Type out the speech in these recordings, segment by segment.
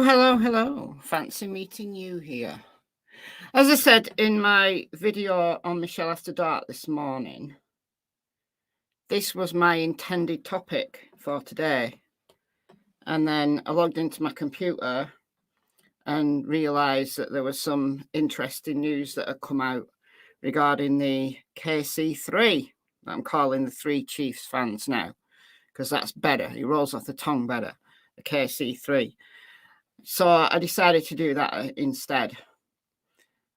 Hello. Fancy meeting you here. As I said in my video on MichelleAfterDark this morning, this was my intended topic for today. And then I logged into my computer and realised that there was some interesting news that had come out regarding the KC3, that I'm calling the Three Chiefs fans now, because that's better. It rolls off the tongue better, the KC3. So I decided to do that instead.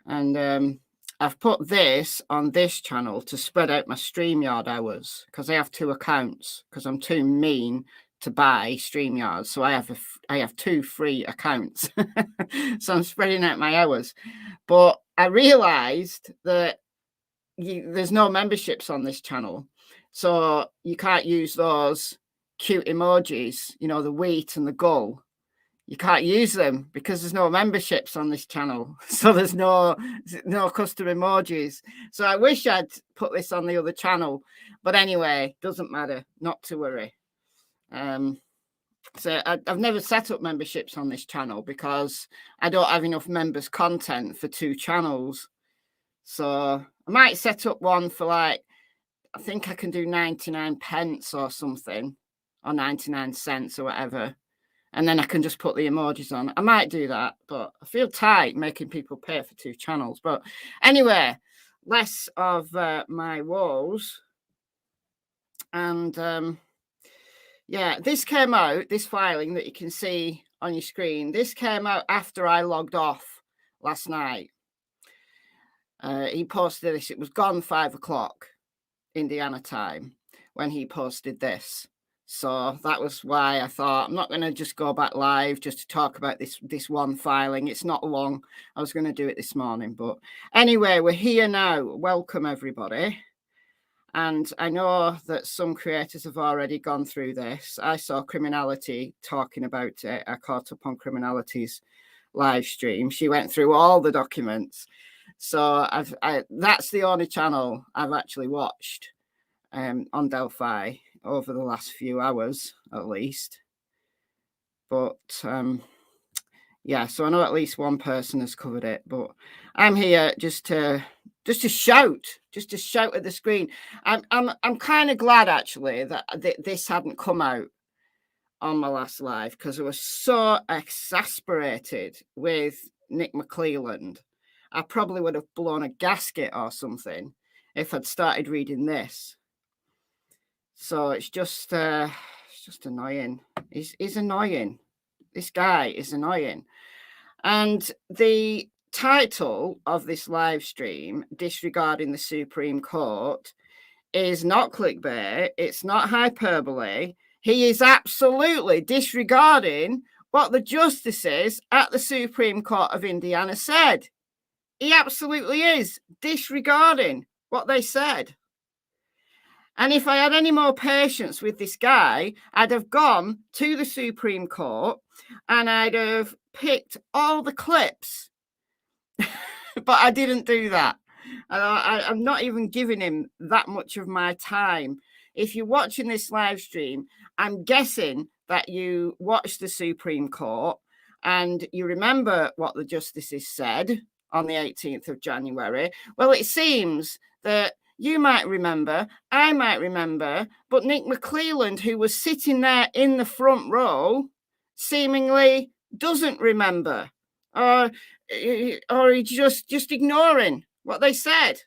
And I've put this on this channel to spread out my StreamYard hours, because I have two accounts, because I'm too mean to buy StreamYard. So I have two free accounts. So I'm spreading out my hours. But I realised that there's no memberships on this channel. So you can't use those cute emojis, the wheat and the gull. You can't use them because there's no memberships on this channel. So there's no custom emojis. So I wish I'd put this on the other channel. But anyway, doesn't matter. Not to worry. So I've never set up memberships on this channel because I don't have enough members content for two channels. So I might set up one for I think I can do 99 pence or something, or 99 cents or whatever. And then I can just put the emojis on. I might do that, but I feel tight making people pay for two channels. But anyway, less of my woes. And this came out, this filing that you can see on your screen, this came out after I logged off last night. He posted this. It was gone 5 o'clock Indiana time when he posted this. So that was why I thought I'm not going to just go back live just to talk about this one filing. It's not long. I was going to do it this morning. But anyway, we're here now. Welcome, everybody. And I know that some creators have already gone through this. I saw Criminality talking about it. I caught up on Criminality's live stream. She went through all the documents. So that's the only channel I've actually watched on Delphi over the last few hours, at least. But so I know at least one person has covered it. But I'm here just to shout at the screen. I'm kind of glad actually that this hadn't come out on my last live, because I was so exasperated with Nick McClelland. I probably would have blown a gasket or something if I'd started reading this. So it's just annoying. He's annoying. This guy is annoying. And the title of this live stream, Disregarding the Supreme Court, is not clickbait. It's not hyperbole. He is absolutely disregarding what the justices at the Supreme Court of Indiana said. He absolutely is disregarding what they said. And if I had any more patience with this guy, I'd have gone to the Supreme Court and I'd have picked all the clips. But I didn't do that. I'm not even giving him that much of my time. If you're watching this live stream, I'm guessing that you watched the Supreme Court and you remember what the justices said on the 18th of January. Well, it seems that you might remember, I might remember, but Nick McClelland, who was sitting there in the front row, seemingly doesn't remember, or he's just ignoring what they said.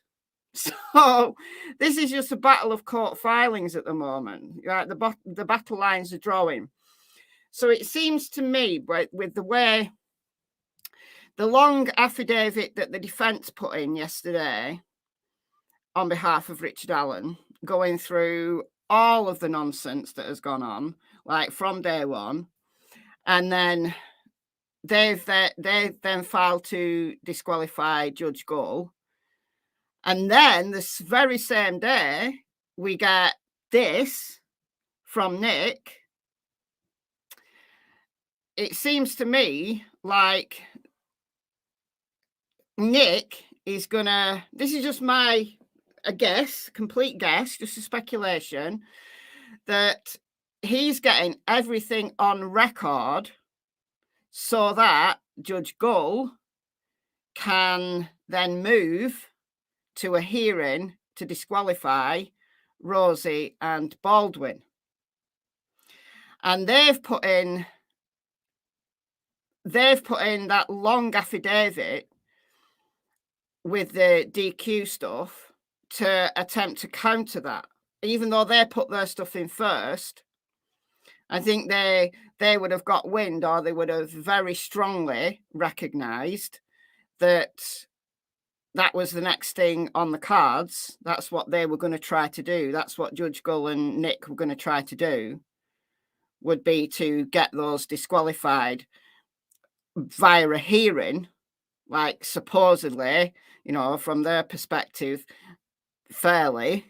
So this is just a battle of court filings at the moment. Right? The battle lines are drawing. So it seems to me, with the way the long affidavit that the defense put in yesterday on behalf of Richard Allen, going through all of the nonsense that has gone on, like from day one, and then they've then filed to disqualify Judge Gull, and then this very same day we get this from Nick. It seems to me like Nick is gonna. This is just a guess, complete guess, just a speculation, that he's getting everything on record so that Judge Gull can then move to a hearing to disqualify Rosie and Baldwin. And they've put in that long affidavit with the DQ stuff to attempt to counter that. Even though they put their stuff in first, I think they would have got wind, or they would have very strongly recognised that was the next thing on the cards. That's what they were going to try to do. That's what Judge Gull and Nick were going to try to do, would be to get those disqualified via a hearing, like supposedly, from their perspective, fairly.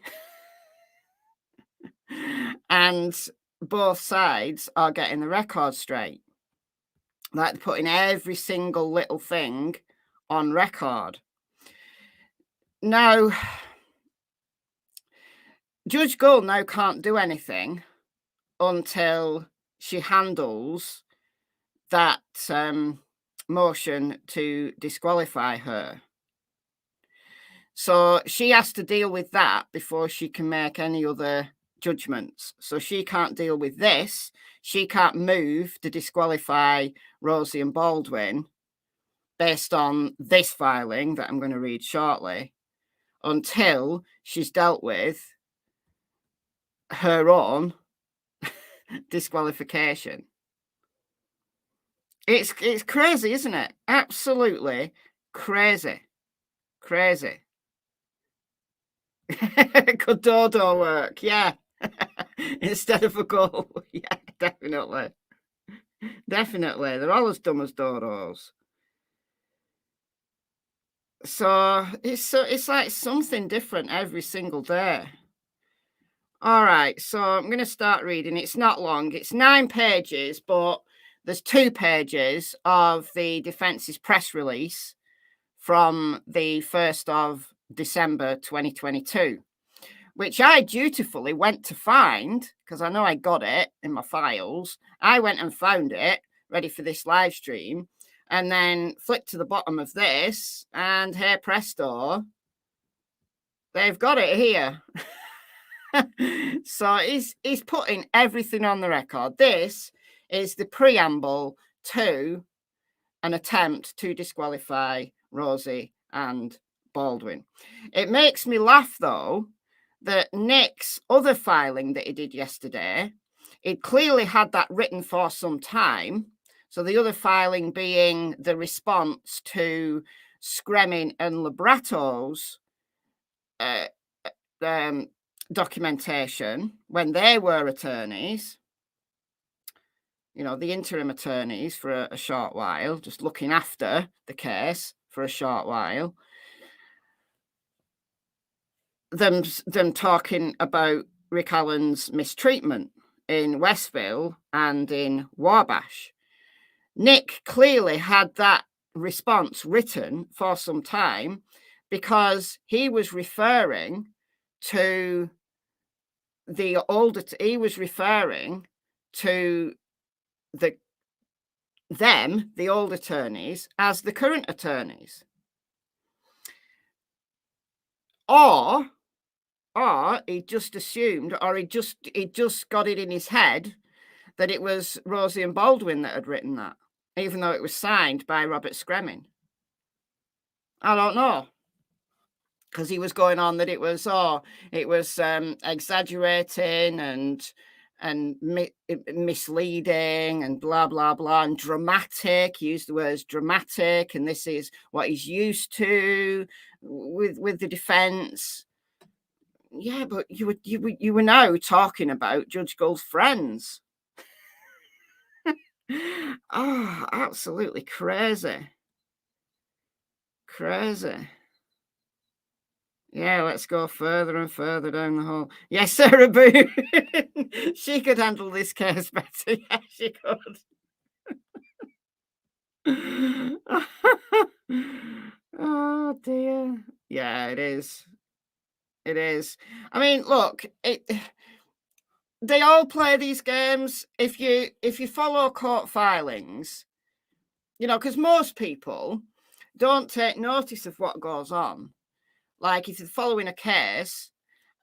And both sides are getting the record straight. Like they're putting every single little thing on record. Now, Judge Gull now can't do anything until she handles that motion to disqualify her. So she has to deal with that before she can make any other judgments. So she can't deal with this. She can't move to disqualify Rosie and Baldwin based on this filing that I'm going to read shortly, until she's dealt with her own disqualification. It's crazy, isn't it? Absolutely crazy. Crazy. Could Dodo work? Yeah. Instead of a goal. Yeah, definitely. Definitely. They're all as dumb as Dodos. So it's like something different every single day. All right, so I'm going to start reading. It's not long. It's 9 pages, but there's 2 pages of the defence's press release from the 1st of December 2022, which I dutifully went to find, because I know I got it in my files. I went and found it, ready for this live stream, and then flicked to the bottom of this, and hey presto, they've got it here. So he's putting everything on the record. This is the preamble to an attempt to disqualify Rosie and Baldwin. It makes me laugh, though, that Nick's other filing that he did yesterday, it clearly had that written for some time. So the other filing being the response to Scremin and Librato's documentation when they were attorneys, the interim attorneys for a short while, just looking after the case for a short while. Them talking about Rick Allen's mistreatment in Westville and in Wabash. Nick clearly had that response written for some time, because he was referring to the old attorneys as the current attorneys, or he just assumed, or he just got it in his head that it was Rosie and Baldwin that had written that, even though it was signed by Robert Scremin. I don't know, because he was going on that it was exaggerating and misleading and blah blah blah, and dramatic. He used the words dramatic, and this is what he's used to with the defense. Yeah, but you were now talking about Judge Gull's friends. Oh, absolutely crazy. Yeah, let's go further and further down the hole. Yes, Sarah Boone. She could handle this case better. Yeah, she could. Oh dear. Yeah, it is. It is. I mean, look, they all play these games. If you follow court filings, You know, because most people don't take notice of what goes on. Like if you're following a case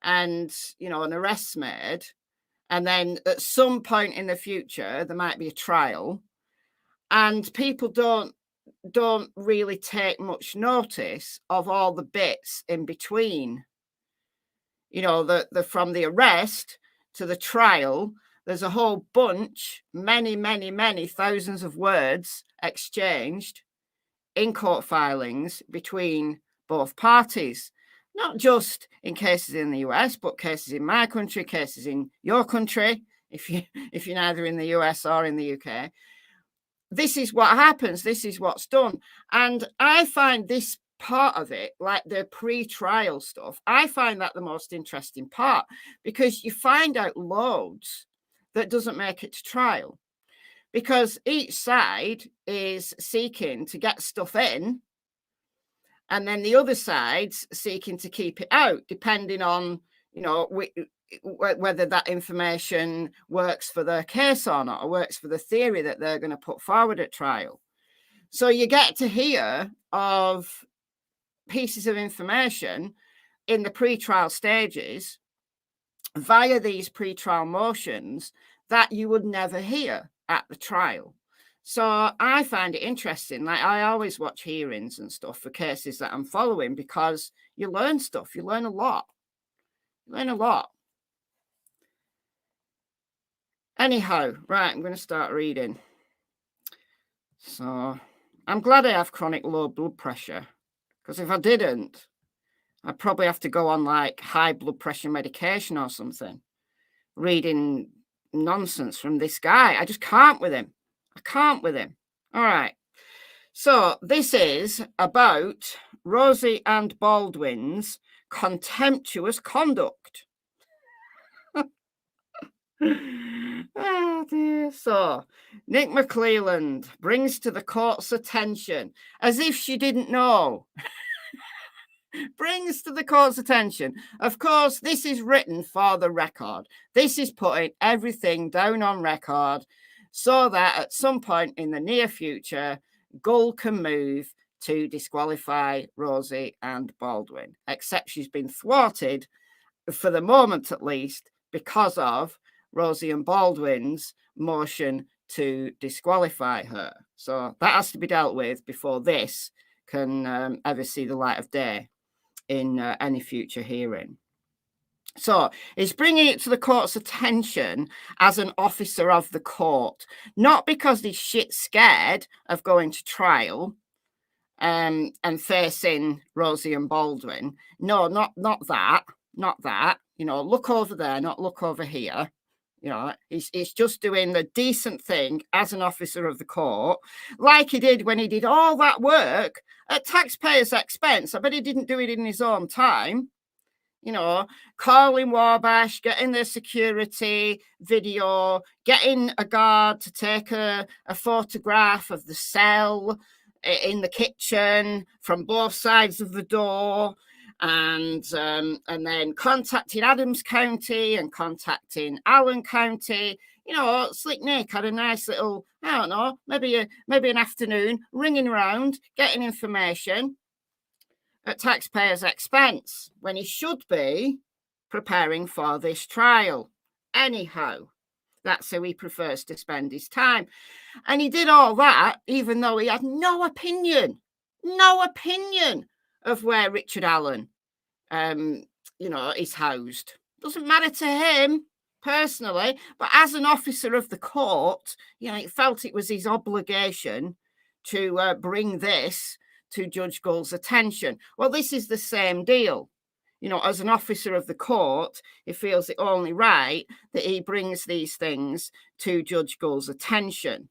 and, you know, an arrest's made, and then at some point in the future, there might be a trial, and people don't really take much notice of all the bits in between. You know, the from the arrest to the trial, there's a whole bunch, many thousands of words exchanged in court filings between both parties, not just in cases in the US, but cases in my country, cases in your country, if you're neither in the US or in the UK. This is what happens. This is what's done. And I find this part of it, like the pre-trial stuff, I find that the most interesting part, because you find out loads that doesn't make it to trial, because each side is seeking to get stuff in, and then the other side's seeking to keep it out, depending on, you know, whether that information works for their case or not, or works for the theory that they're going to put forward at trial. So you get to hear of pieces of information in the pre-trial stages via these pre-trial motions that you would never hear at the trial. So I find it interesting. Like, I always watch hearings and stuff for cases that I'm following, because you learn stuff. You learn a lot. You learn a lot. Anyhow, right, I'm going to start reading. So I'm glad I have chronic low blood pressure, because if I didn't, I'd probably have to go on like high blood pressure medication or something, reading nonsense from this guy. I just can't with him. I can't with him. All right. So this is about Rosie and Baldwin's contemptuous conduct. Oh dear. So Nick McClelland brings to the court's attention, as if she didn't know, brings to the court's attention. Of course, this is written for the record. This is putting everything down on record so that at some point in the near future, Gull can move to disqualify Rosie and Baldwin, except she's been thwarted, for the moment at least, because of Rosie and Baldwin's motion to disqualify her. So that has to be dealt with before this can ever see the light of day in any future hearing. So he's bringing it to the court's attention as an officer of the court, not because he's shit scared of going to trial and facing Rosie and Baldwin. No, not that. You know, look over there, not look over here. You know, he's just doing the decent thing as an officer of the court, like he did when he did all that work at taxpayers' expense. I bet he didn't do it in his own time. You know, calling Wabash, getting the security video, getting a guard to take a photograph of the cell in the kitchen from both sides of the door, and then contacting Adams County and contacting Allen County. You know, Slick Nick had a nice little, I don't know, maybe an afternoon ringing around, getting information at taxpayers' expense, when he should be preparing for this trial. Anyhow, that's how he prefers to spend his time. And he did all that even though he had no opinion of where Richard Allen, you know, is housed. Doesn't matter to him personally, but as an officer of the court, you know, he felt it was his obligation to bring this to Judge Gull's attention. Well, this is the same deal. You know, as an officer of the court, he feels it only right that he brings these things to Judge Gull's attention.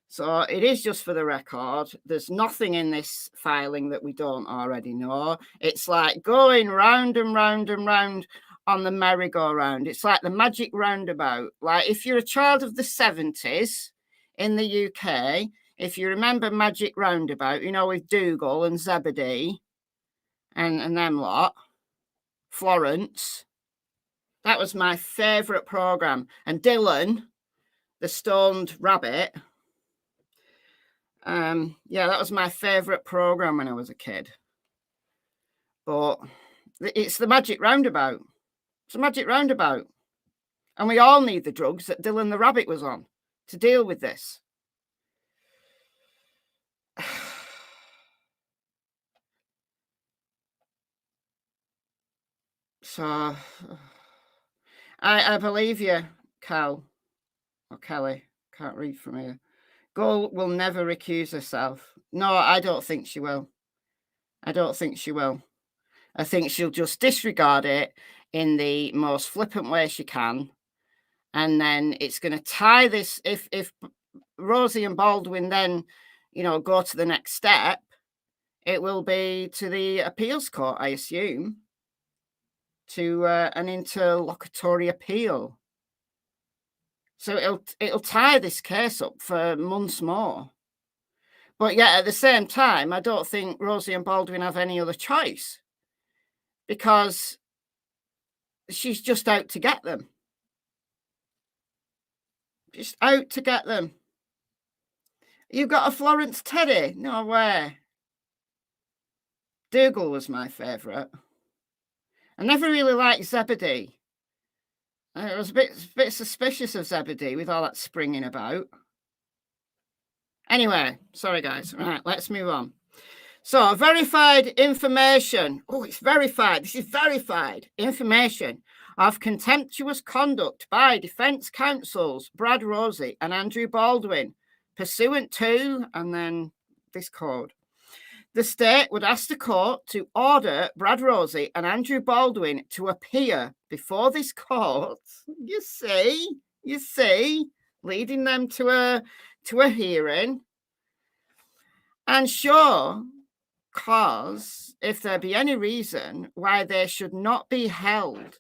So it is just for the record. There's nothing in this filing that we don't already know. It's like going round and round and round on the merry-go-round. It's like the magic roundabout. Like if you're a child of the 70s in the UK, if you remember Magic Roundabout, you know, with Dougal and Zebedee and them lot, Florence, that was my favourite programme. And Dylan, the stoned rabbit, Yeah, that was my favourite programme when I was a kid. But it's the magic roundabout. It's a magic roundabout. And we all need the drugs that Dylan the Rabbit was on to deal with this. So I believe you, Cal or Kelly. Can't read from here. Gull will never recuse herself. No, I don't think she will. I don't think she will. I think she'll just disregard it in the most flippant way she can. And then it's going to tie this. If Rosie and Baldwin then, go to the next step, it will be to the appeals court, I assume, to an interlocutory appeal. So it'll tie this case up for months more. But yet at the same time, I don't think Rosie and Baldwin have any other choice, because she's just out to get them. Just out to get them. You've got a Florence Teddy? No way. Dougal was my favourite. I never really liked Zebedee. I was a bit suspicious of Zebedee with all that springing about. Anyway, sorry guys. Right, let's move on. So, verified information. Oh, it's verified. This is verified information of contemptuous conduct by defence counsels Brad Rosie and Andrew Baldwin, pursuant to, and then this code. The state would ask the court to order Brad Rosie and Andrew Baldwin to appear before this court. You see, leading them to a hearing, and show cause if there be any reason why they should not be held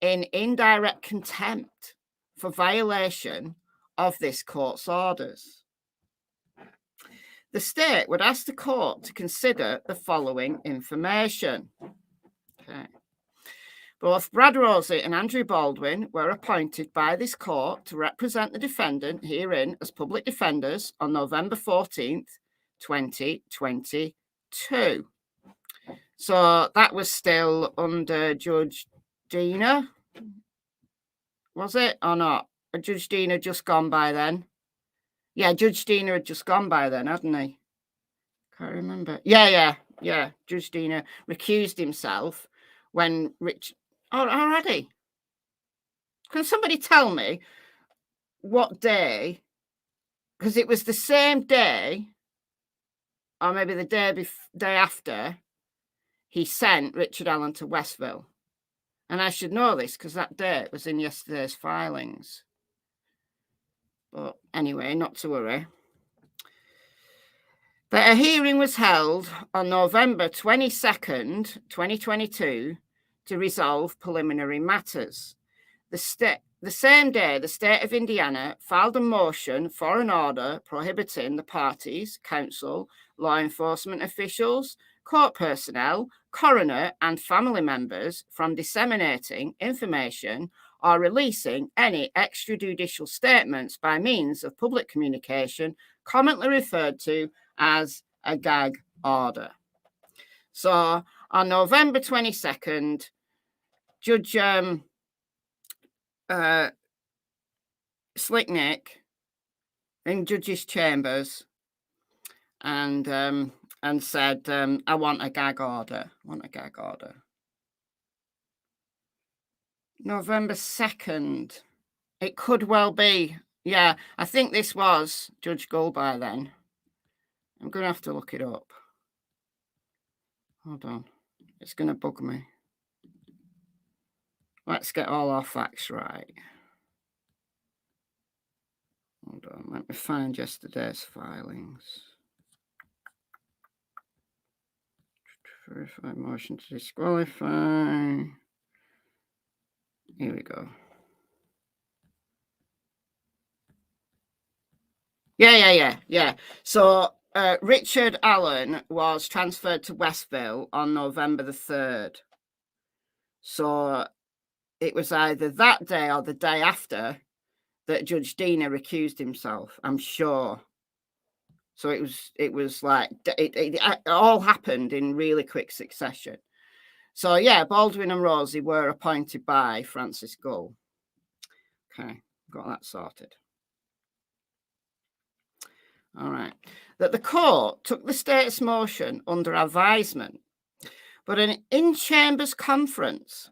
in indirect contempt for violation of this court's orders. The state would ask the court to consider the following information. Okay. Both Brad Rosie and Andrew Baldwin were appointed by this court to represent the defendant herein as public defenders on November 14th, 2022. So that was still under Judge Dina, was it, or not? Or Judge Dina just gone by then? Yeah, Judge Dina had just gone by then, hadn't he? Can't remember. Yeah. Judge Dina recused himself when already. Can somebody tell me what day? Because it was the same day, or maybe the day after, he sent Richard Allen to Westville. And I should know this because that date was in yesterday's filings. But anyway, not to worry. But a hearing was held on November 22nd, 2022, to resolve preliminary matters. The same day, the state of Indiana filed a motion for an order prohibiting the parties, counsel, law enforcement officials, court personnel, coroner, and family members from disseminating information or releasing any extrajudicial statements by means of public communication, commonly referred to as a gag order. So on November 22nd, Judge Slicknick in Judge's chambers and said, I want a gag order. November 2nd. It could well be. Yeah, I think this was Judge Gull by then. I'm going to have to look it up. Hold on. It's going to bug me. Let's get all our facts right. Hold on. Let me find yesterday's filings. Verify motion to disqualify. Here we go. Yeah. So Richard Allen was transferred to Westville on November the 3rd. So it was either that day or the day after that Judge Dina recused himself, I'm sure. So it was like it all happened in really quick succession. So yeah, Baldwin and Rosie were appointed by Francis Gull. Okay, got that sorted. All right. That the court took the state's motion under advisement, but an in-chambers conference,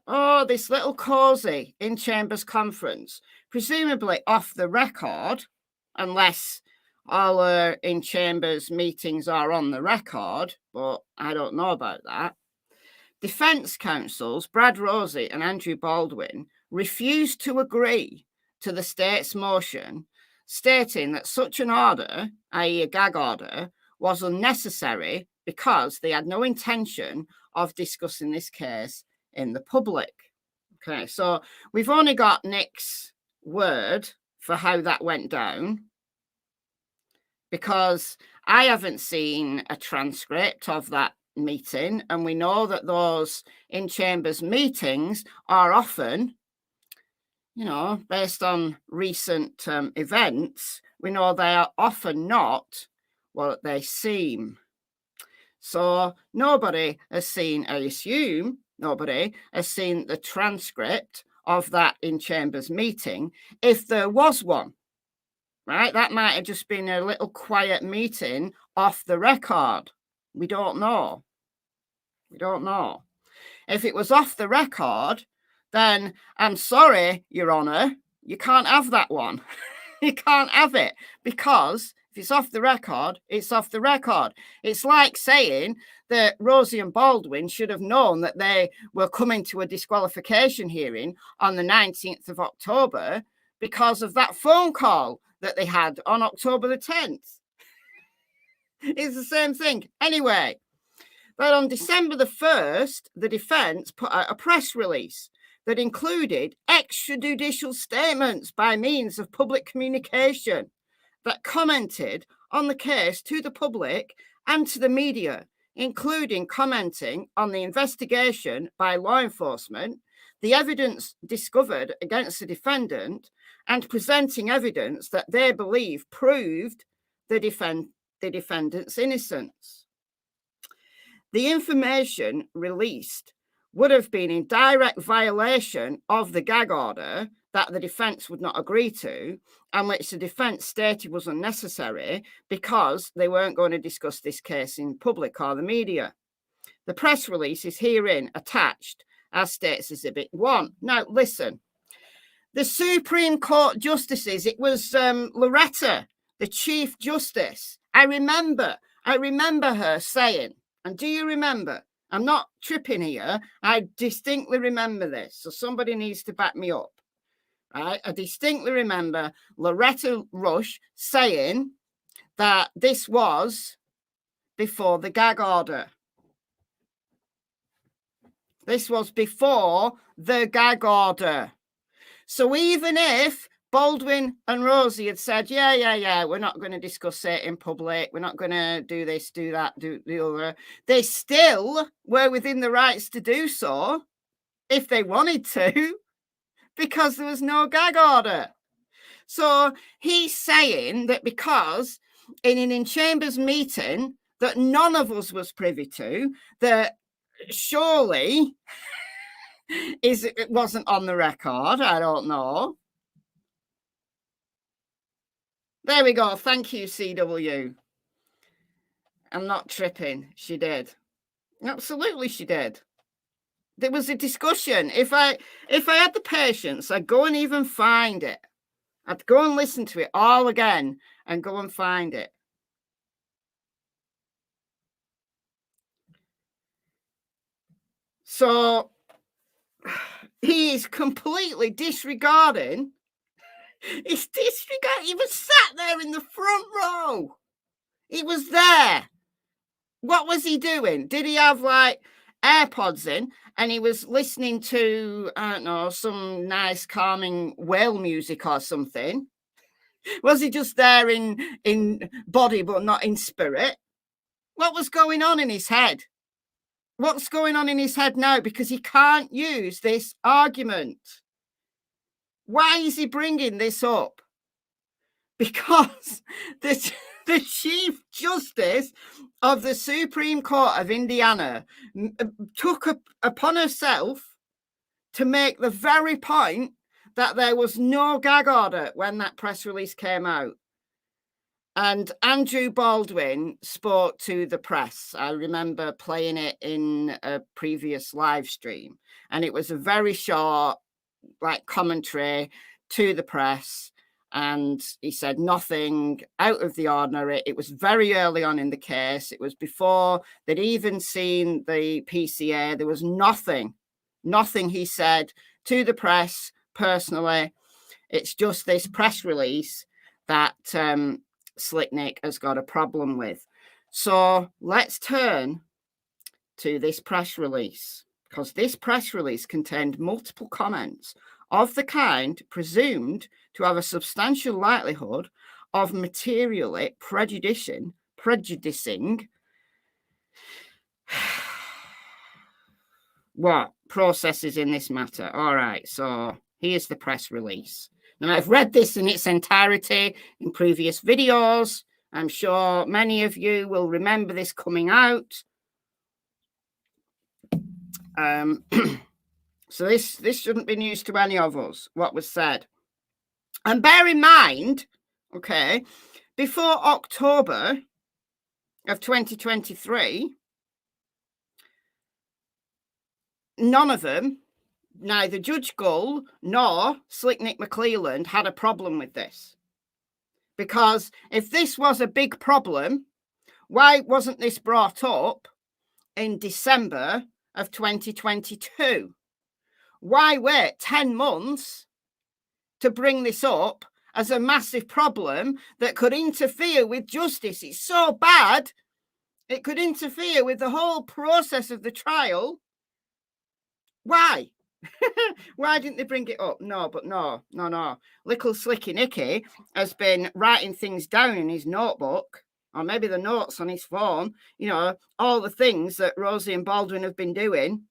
this little cosy in-chambers conference, presumably off the record, unless all in-chambers meetings are on the record, but I don't know about that. Defense counsels Brad Rosie and Andrew Baldwin refused to agree to the state's motion, stating that such an order, i.e. a gag order, was unnecessary because they had no intention of discussing this case in the public. Okay, so we've only got Nick's word for how that went down, because I haven't seen a transcript of that meeting, and we know that those in-chambers meetings are often, based on recent events, we know they are often not what they seem. So nobody has seen, I assume, nobody has seen the transcript of that in-chambers meeting, if there was one, right? That might have just been a little quiet meeting off the record. We don't know. We don't know. If it was off the record, then I'm sorry, Your Honour, you can't have that one. You can't have it, because if it's off the record, it's off the record. It's like saying that Rosie and Baldwin should have known that they were coming to a disqualification hearing on the 19th of October because of that phone call that they had on October the 10th. It's the same thing. Anyway, but on December the 1st, the defence put out a press release that included extrajudicial statements by means of public communication that commented on the case to the public and to the media, including commenting on the investigation by law enforcement, the evidence discovered against the defendant, and presenting evidence that they believe proved the defendant's innocence. The information released would have been in direct violation of the gag order that the defence would not agree to, and which the defence stated was unnecessary because they weren't going to discuss this case in public or the media. The press release is herein attached as states Exhibit 1. Now, listen. The Supreme Court justices, it was Loretta, the Chief Justice. I remember her saying, and do you remember? I'm not tripping here. I distinctly remember this. So somebody needs to back me up. Right? I distinctly remember Loretta Rush saying that this was before the gag order. This was before the gag order. So even if Baldwin and Rosie had said, yeah, we're not going to discuss it in public, we're not going to do this, do that, do the other, they still were within the rights to do so if they wanted to, because there was no gag order. So he's saying that because in an in-chambers meeting that none of us was privy to, that surely it wasn't on the record. I don't know. There we go. Thank you, CW. I'm not tripping. She did. Absolutely, she did. There was a discussion. If I had the patience, I'd go and even find it. I'd go and listen to it all again and go and find it. So he's completely disregarding. He's disregarding. He was sat there in the front row. He was there. What was he doing? Did he have like AirPods in and he was listening to, I don't know, some nice calming whale music or something? Was he just there in body but not in spirit? What was going on in his head? What's going on in his head now? Because he can't use this argument. Why is he bringing this up? Because The Chief Justice of the Supreme Court of Indiana took upon herself to make the very point that there was no gag order when that press release came out. And Andrew Baldwin spoke to the press. I remember playing it in a previous live stream, and it was a very short, like, commentary to the press. And he said nothing out of the ordinary. It was very early on in the case. It was before they'd even seen the PCA. There was nothing, he said to the press personally. It's just this press release that Slicknick has got a problem with. So let's turn to this press release, because this press release contained multiple comments of the kind presumed to have a substantial likelihood of materially prejudicing what processes in this matter. All right, so here's the press release. Now, I've read this in its entirety in previous videos. I'm sure many of you will remember this coming out. So this shouldn't be news to any of us, what was said. And bear in mind, okay, before October of 2023, none of them, neither Judge Gull nor Slicknick McClelland, had a problem with this. Because if this was a big problem, why wasn't this brought up in December of 2022? Why wait 10 months to bring this up as a massive problem that could interfere with justice? It's so bad, it could interfere with the whole process of the trial. Why? Why didn't they bring it up? No. Little Slicky Nicky has been writing things down in his notebook, or maybe the notes on his phone, you know, all the things that Rosie and Baldwin have been doing.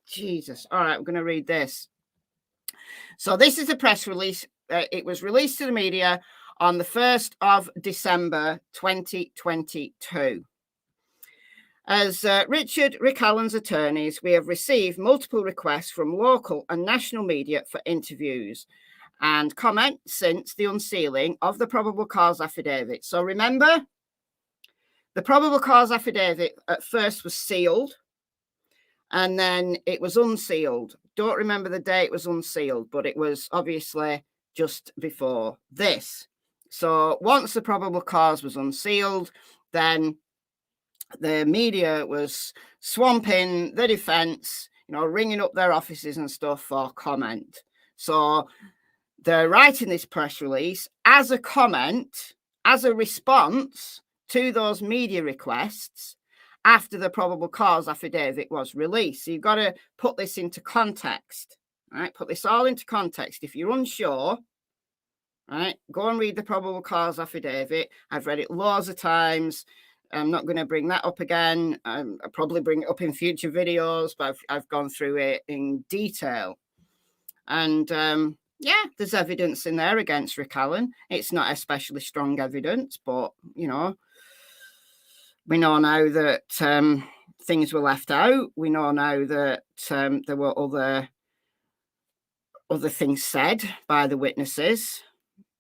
Jesus. All right, we're going to read this. So this is a press release. It was released to the media on the 1st of December 2022. As Richard Ricallen's attorneys, we have received multiple requests from local and national media for interviews and comment since the unsealing of the probable cause affidavit. So remember, the probable cause affidavit at first was sealed and then it was unsealed. Don't remember the day it was unsealed, but it was obviously just before this. So once the probable cause was unsealed, then the media was swamping the defense, you know, ringing up their offices and stuff for comment. So they're writing this press release as a comment, as a response to those media requests after the probable cause affidavit was released. So you've got to put this into context, right? Put this all into context. If you're unsure, right, go and read the probable cause affidavit. I've read it loads of times. I'm not going to bring that up again. I'll probably bring it up in future videos, but I've gone through it in detail. And yeah, there's evidence in there against Ricallen. It's not especially strong evidence, but, you know, we know now that things were left out. We know now that there were other things said by the witnesses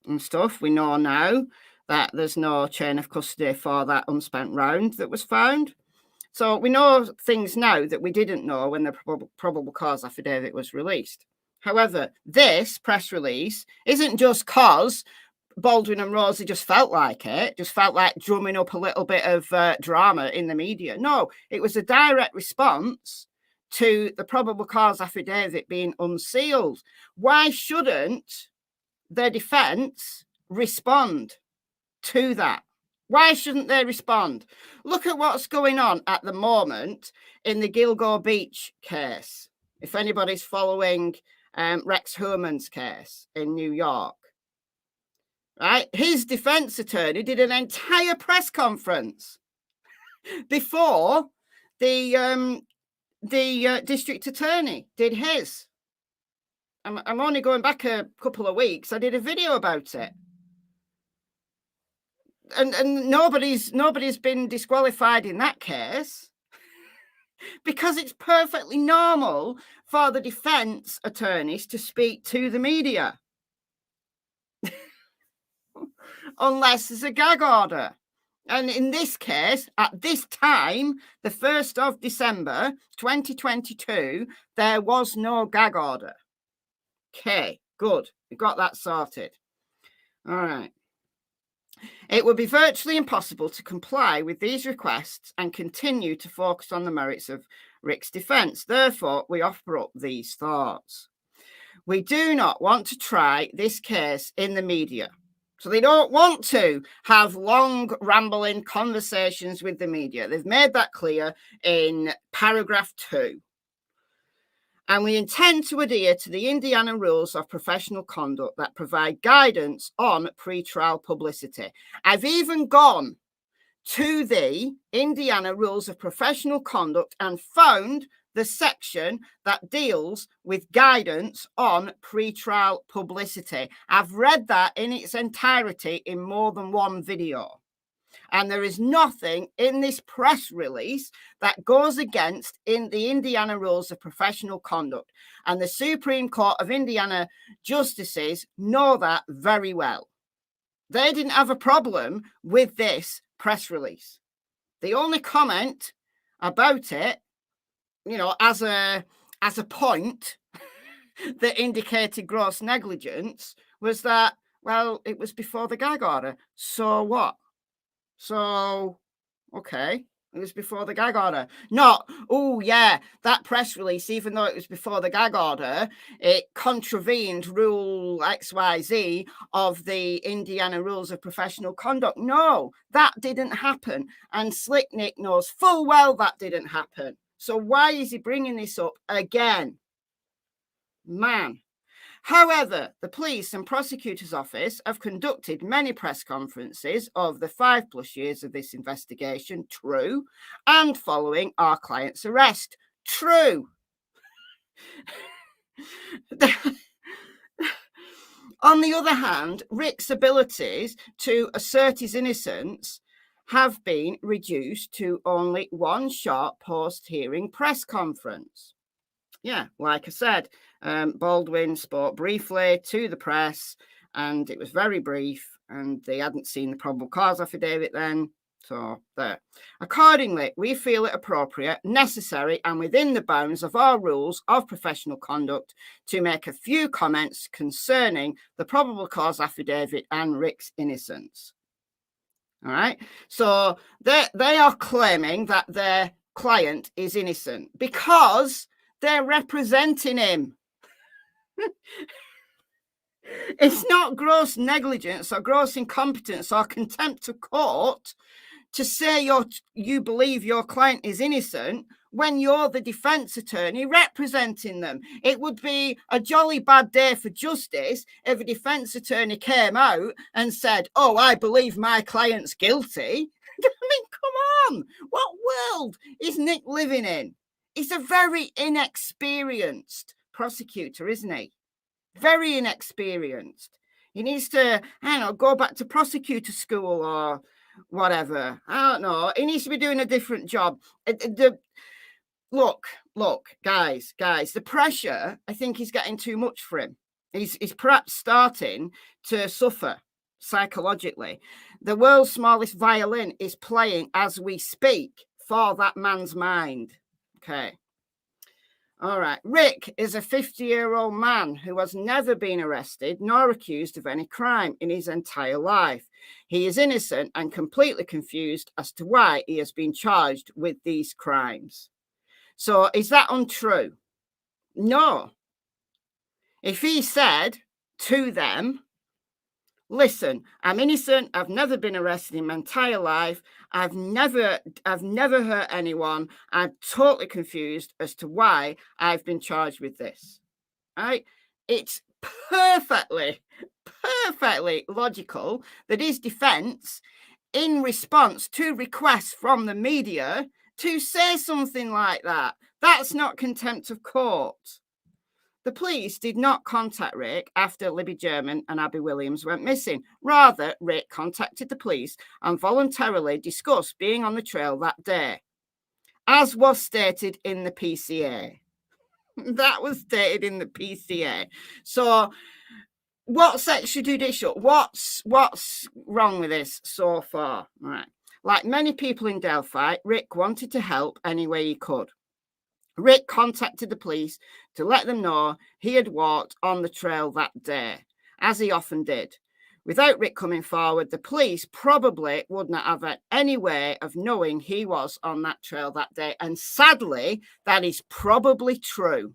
and stuff. We know now that there's no chain of custody for that unspent round that was found. So we know things now that we didn't know when the probable cause affidavit was released. However, this press release isn't just because Baldwin and Rosie just felt like it, just felt like drumming up a little bit of drama in the media. No, it was a direct response to the probable cause affidavit being unsealed. Why shouldn't their defense respond to that? Why shouldn't they respond? Look at what's going on at the moment in the Gilgo Beach case. If anybody's following Rex Heuermann's case in New York, right? His defense attorney did an entire press conference before the district attorney did his. I'm only going back a couple of weeks. I did a video about it. and nobody's been disqualified in that case, because it's perfectly normal for the defense attorneys to speak to the media. Unless there's a gag order. And in this case, at this time, the 1st of December 2022, there was no gag order. Okay, good. We got that sorted. All right. It would be virtually impossible to comply with these requests and continue to focus on the merits of Rick's defense. Therefore, we offer up these thoughts. We do not want to try this case in the media. So they don't want to have long, rambling conversations with the media. They've made that clear in paragraph 2. And we intend to adhere to the Indiana rules of professional conduct that provide guidance on pre-trial publicity. I've even gone to the Indiana rules of professional conduct and found the section that deals with guidance on pre-trial publicity. I've read that in its entirety in more than one video. And there is nothing in this press release that goes against in the Indiana rules of professional conduct. And the Supreme Court of Indiana justices know that very well. They didn't have a problem with this press release. The only comment about it, as a point that indicated gross negligence was that, well, it was before the gag order. So what? So, okay, it was before the gag order. Not, oh yeah, that press release, even though it was before the gag order, it contravened rule XYZ of the Indiana rules of professional conduct. No, that didn't happen. And Slick Nick knows full well that didn't happen. So why is he bringing this up again? Man. However, the police and prosecutor's office have conducted many press conferences over the 5+ years of this investigation, true, and following our client's arrest, true. On the other hand, Rick's abilities to assert his innocence have been reduced to only one short post-hearing press conference. Yeah, like I said, Baldwin spoke briefly to the press, and it was very brief, and they hadn't seen the probable cause affidavit then. So there. Accordingly, we feel it appropriate, necessary, and within the bounds of our rules of professional conduct to make a few comments concerning the probable cause affidavit and Rick's innocence. All right. So they are claiming that their client is innocent because they're representing him. It's not gross negligence or gross incompetence or contempt of court to say you believe your client is innocent when you're the defense attorney representing them. It would be a jolly bad day for justice if a defense attorney came out and said, oh, I believe my client's guilty. I mean, come on. What world is Nick living in? He's a very inexperienced prosecutor, isn't he? Very inexperienced. He needs to, go back to prosecutor school or whatever. I don't know. He needs to be doing a different job. Look, guys, the pressure, I think, is getting too much for him. He's perhaps starting to suffer psychologically. The world's smallest violin is playing as we speak for that man's mind. Okay. All right. Rick is a 50-year-old man who has never been arrested nor accused of any crime in his entire life. He is innocent and completely confused as to why he has been charged with these crimes. So is that untrue? No. If he said to them, listen, I'm innocent. I've never been arrested in my entire life. I've never hurt anyone. I'm totally confused as to why I've been charged with this. Right? It's perfectly logical that his defense, in response to requests from the media, to say something like that. That's not contempt of court. The police did not contact Rick after Libby German and Abby Williams went missing. Rather, Rick contacted the police and voluntarily discussed being on the trail that day, as was stated in the PCA. That was stated in the PCA. So, what's extrajudicial? What's wrong with this so far? All right. Like many people in Delphi, Rick wanted to help any way he could. Rick contacted the police to let them know he had walked on the trail that day, as he often did. Without Rick coming forward, the police probably would not have had any way of knowing he was on that trail that day. And sadly, that is probably true.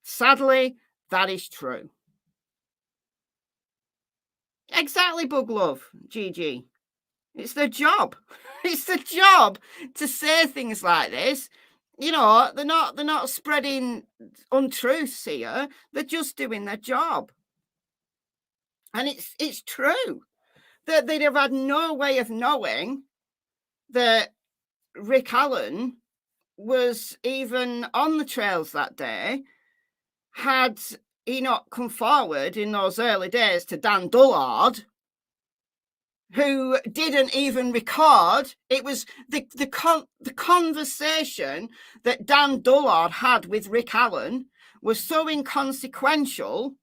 Sadly, that is true. Exactly, Bug Love, GG. It's their job. It's their job to say things like this. You know, they're not spreading untruths here. They're just doing their job. And it's true that they'd have had no way of knowing that Rick Allen was even on the trails that day had he not come forward in those early days to Dan Dullard, who didn't even record. It was the conversation that Dan Dullard had with Rick Allen was so inconsequential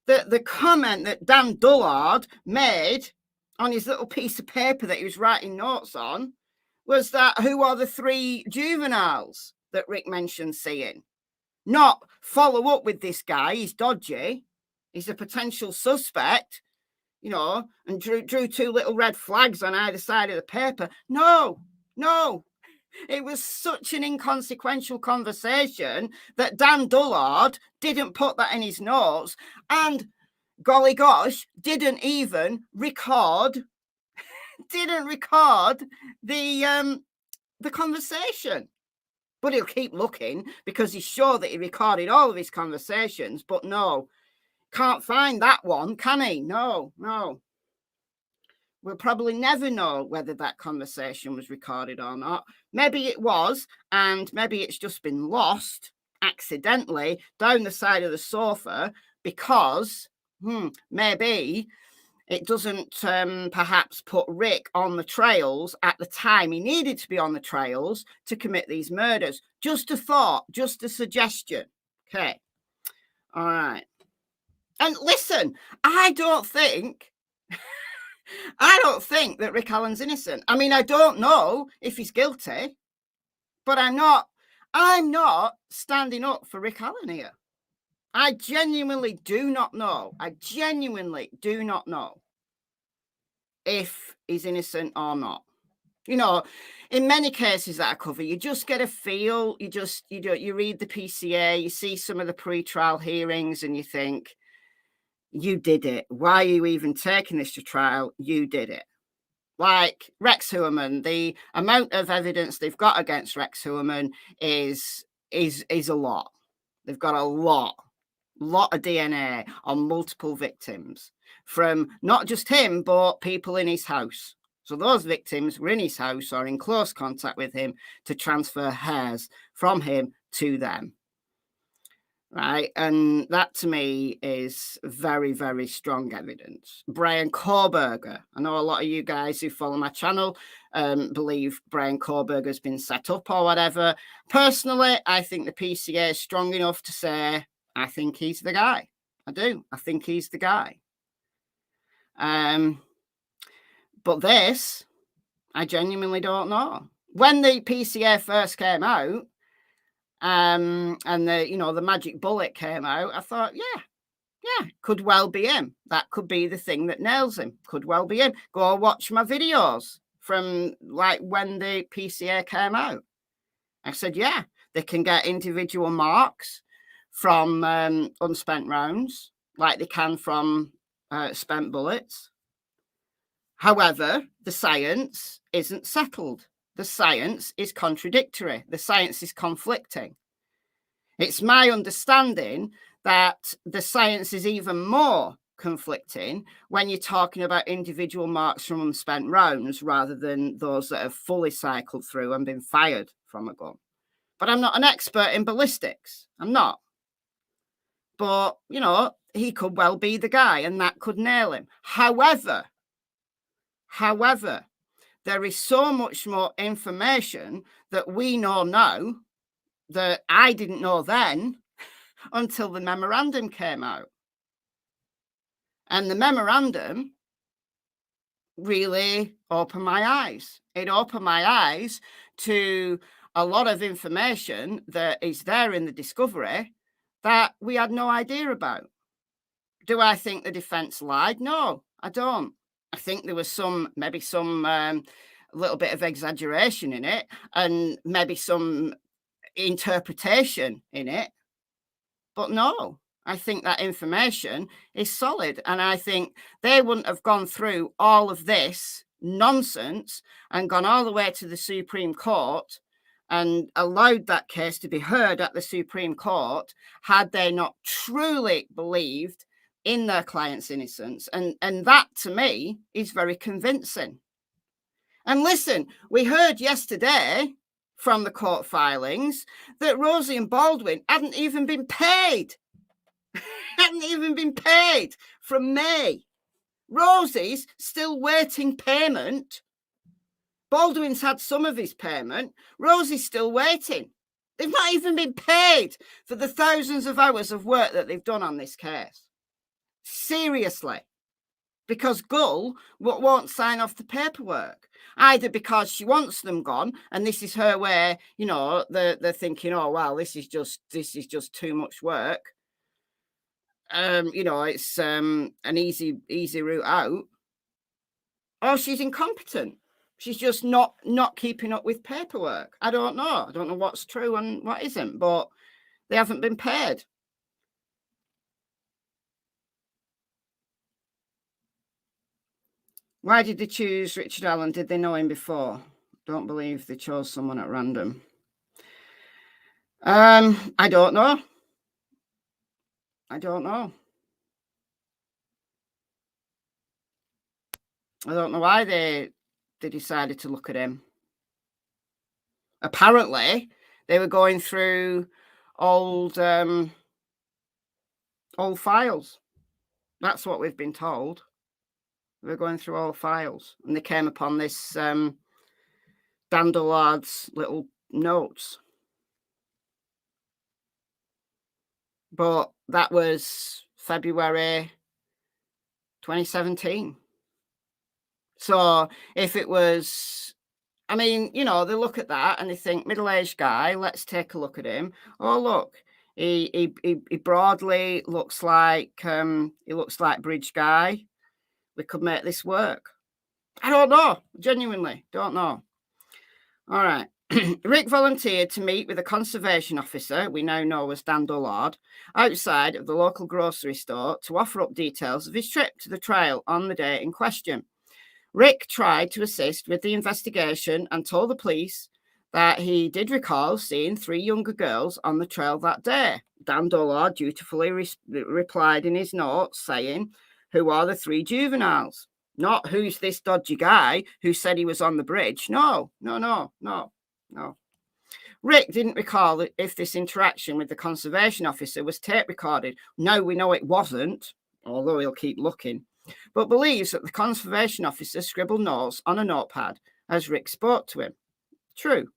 that the comment that Dan Dullard made on his little piece of paper that he was writing notes on was that who are the 3 juveniles that Rick mentioned seeing? Not follow up with this guy, he's dodgy, he's a potential suspect, you know, and drew 2 little red flags on either side of the paper. No. It was such an inconsequential conversation that Dan Dullard didn't put that in his notes and, golly gosh, didn't even record the conversation. But he'll keep looking because he's sure that he recorded all of his conversations. But no, can't find that one, can he? No. We'll probably never know whether that conversation was recorded or not. Maybe it was, and maybe it's just been lost accidentally down the side of the sofa because maybe it doesn't perhaps put Rick on the trails at the time he needed to be on the trails to commit these murders. Just a thought, just a suggestion. Okay. All right. And listen, I don't think that Rick Allen's innocent. I mean, I don't know if he's guilty, but I'm not standing up for Rick Allen here. I genuinely do not know. I genuinely do not know if he's innocent or not. You know, in many cases that I cover, you just get a feel. You read the PCA, you see some of the pre-trial hearings, and you think, you did it. Why are you even taking this to trial? You did it. Like Rex Heuermann, the amount of evidence they've got against Rex Heuermann is a lot. They've got a lot of DNA on multiple victims from not just him, but people in his house. So those victims were in his house or in close contact with him to transfer hairs from him to them. Right. And that to me is very, very strong evidence. Brian Koberger. I know a lot of you guys who follow my channel believe Brian Koberger has been set up or whatever. Personally, I think the PCA is strong enough to say, I think he's the guy. I do. I think he's the guy. But this, I genuinely don't know. When the PCA first came out, and the magic bullet came out, I thought, yeah, could well be him. That could be the thing that nails him. Could well be him. Go watch my videos from like when the PCA came out. I said, yeah, they can get individual marks from unspent rounds like they can from spent bullets. However, the science isn't settled. The science is contradictory. The science is conflicting. It's my understanding that the science is even more conflicting when you're talking about individual marks from unspent rounds rather than those that have fully cycled through and been fired from a gun. But I'm not an expert in ballistics. I'm not. But, you know, he could well be the guy and that could nail him. However, there is so much more information that we know now that I didn't know then until the memorandum came out. And the memorandum really opened my eyes. It opened my eyes to a lot of information that is there in the discovery that we had no idea about. Do I think the defense lied? No, I don't. I think there was maybe some little bit of exaggeration in it and maybe some interpretation in it. But no, I think that information is solid. And I think they wouldn't have gone through all of this nonsense and gone all the way to the Supreme Court and allowed that case to be heard at the Supreme Court had they not truly believed in their client's innocence. And that, to me, is very convincing. And listen, we heard yesterday from the court filings that Rosie and Baldwin hadn't even been paid. Hadn't even been paid from May. Rosie's still waiting payment. Baldwin's had some of his payment. Rosie's still waiting. They've not even been paid for the thousands of hours of work that they've done on this case. Seriously. Because Gull won't sign off the paperwork, either because she wants them gone, and this is her way, you know, they're thinking, oh, well, this is just too much work. You know, it's an easy route out. Or she's incompetent. She's just not keeping up with paperwork. I don't know. I don't know what's true and what isn't, but they haven't been paid. Why did they choose Richard Allen? Did they know him before? Don't believe they chose someone at random. I don't know. I don't know. I don't know why they decided to look at him. Apparently, they were going through old files. That's what we've been told. They were going through old files, and they came upon this Dan Dollard's little notes. But that was February 2017. So if it was, I mean, you know, they look at that and they think middle-aged guy, let's take a look at him. Oh, look, he broadly looks like Bridge Guy. We could make this work. I don't know. Genuinely, don't know. All right. Rick volunteered to meet with a conservation officer, we now know as Dan Dollard, outside of the local grocery store to offer up details of his trip to the trail on the day in question. Rick tried to assist with the investigation and told the police that he did recall seeing 3 younger girls on the trail that day. Dan Dollard dutifully replied in his notes saying, "Who are the 3 juveniles? Not who's this dodgy guy who said he was on the bridge. No. Rick didn't recall if this interaction with the conservation officer was tape recorded. No, we know it wasn't, although he'll keep looking, but believes that the conservation officer scribbled notes on a notepad as Rick spoke to him. True.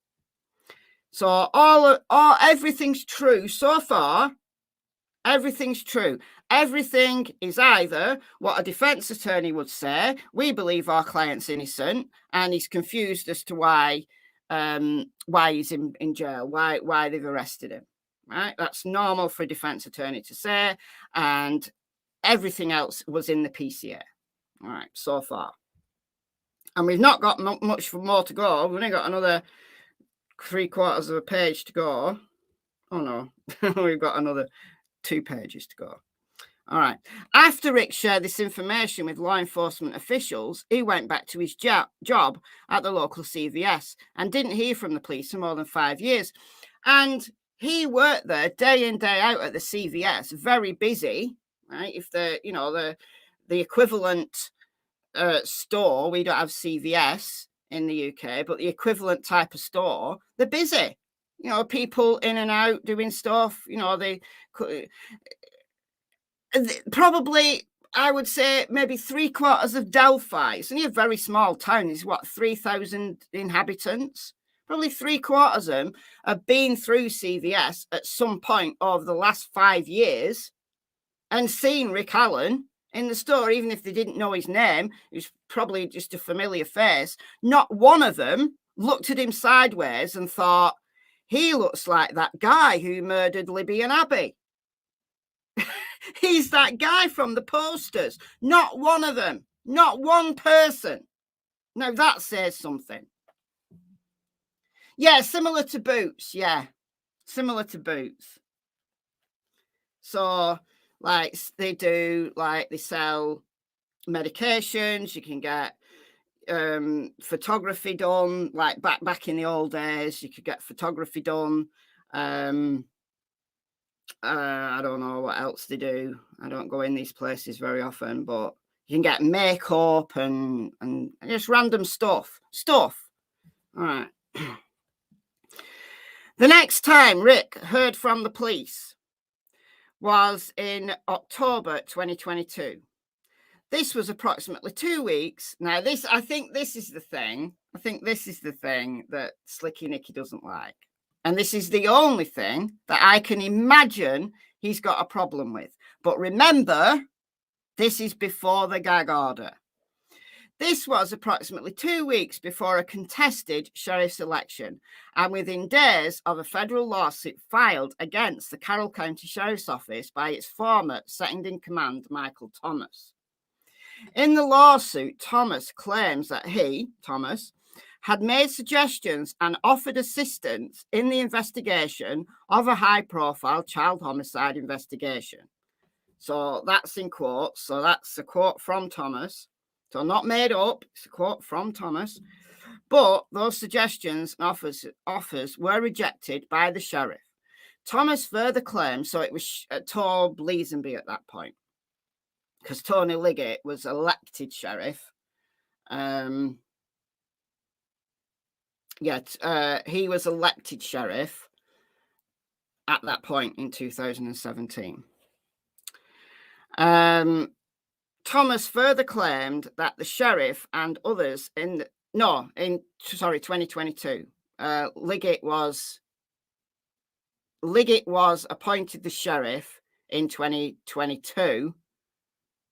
So everything's true so far. Everything's true. Everything is either what a defense attorney would say, we believe our client's innocent, and he's confused as to why he's in jail, why they've arrested him. Right? That's normal for a defense attorney to say, and everything else was in the PCA. All right, so far. And we've not got much more to go. We've only got another 3/4 of a page to go. Oh no, we've got another 2 pages to go. All right. After Rick shared this information with law enforcement officials, he went back to his job at the local CVS and didn't hear from the police for more than 5 years. And he worked there day in, day out at the CVS, very busy, right? If the equivalent store, we don't have CVS in the UK, but the equivalent type of store, they're busy. You know, people in and out doing stuff, you know, Probably, I would say maybe 3/4 of Delphi. It's only a very small town. It's what, 3,000 inhabitants? Probably 3/4 of them have been through CVS at some point over the last 5 years and seen Rick Allen in the store, even if they didn't know his name. It was probably just a familiar face. Not one of them looked at him sideways and thought, he looks like that guy who murdered Libby and Abby. He's that guy from the posters. Not one of them. Not one person. Now that says something. Yeah, similar to Boots. Yeah, similar to Boots. So, like, they sell medications. You can get photography done. Like back in the old days, you could get photography done. I don't know what else they do. I don't go in these places very often, but you can get makeup and just random stuff. All right. The next time Rick heard from the police was in October 2022. This was approximately 2 weeks. Now, I think this is the thing that Slicky Nicky doesn't like. And this is the only thing that I can imagine he's got a problem with. But remember, this is before the gag order. This was approximately 2 weeks before a contested sheriff's election and within days of a federal lawsuit filed against the Carroll County Sheriff's Office by its former second-in-command, Michael Thomas. In the lawsuit, Thomas claims that he, Thomas, had made suggestions and offered assistance in the investigation of a high-profile child homicide investigation. So that's in quotes. So that's a quote from Thomas. So not made up. It's a quote from Thomas. But those suggestions and offers were rejected by the sheriff. Thomas further claims, so it was Tor Bleasenby at that point, because Tony Liggett was elected sheriff. He was elected sheriff at that point in 2017. Thomas further claimed that the sheriff and others in 2022, Liggett was appointed the sheriff in 2022.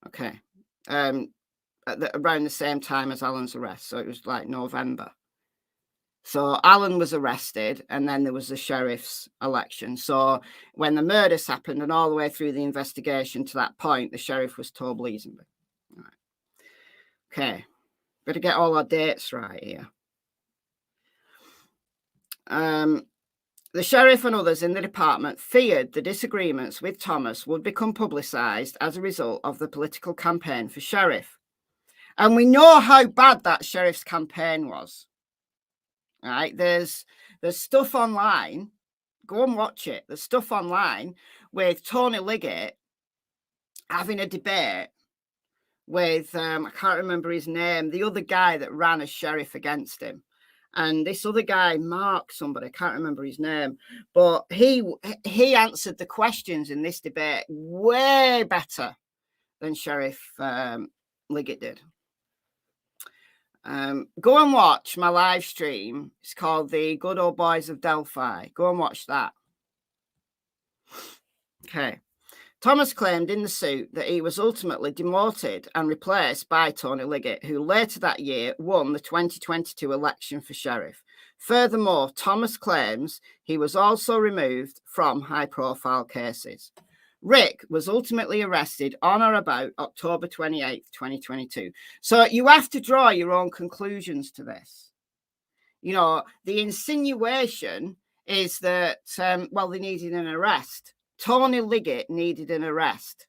Okay. Around the same time as Alan's arrest. So it was like November. So Alan was arrested and then there was the sheriff's election. So when the murders happened and all the way through the investigation to that point, the sheriff was Tor Bleasenby. All right. Okay. Better get all our dates right here. The sheriff and others in the department feared the disagreements with Thomas would become publicised as a result of the political campaign for sheriff. And we know how bad that sheriff's campaign was. All right, there's stuff online. Go and watch it. There's stuff online with Tony Liggett having a debate with, I can't remember his name, the other guy that ran as sheriff against him. And this other guy, Mark somebody, I can't remember his name, but he answered the questions in this debate way better than Sheriff Liggett did. Go and watch my live stream. It's called The Good Old Boys of Delphi. Go and watch that. Okay. Thomas claimed in the suit that he was ultimately demoted and replaced by Tony Liggett, who later that year won the 2022 election for sheriff. Furthermore, Thomas claims he was also removed from high-profile cases. Rick was ultimately arrested on or about October 28th, 2022. So you have to draw your own conclusions to this. You know, the insinuation is that, they needed an arrest. Tony Liggett needed an arrest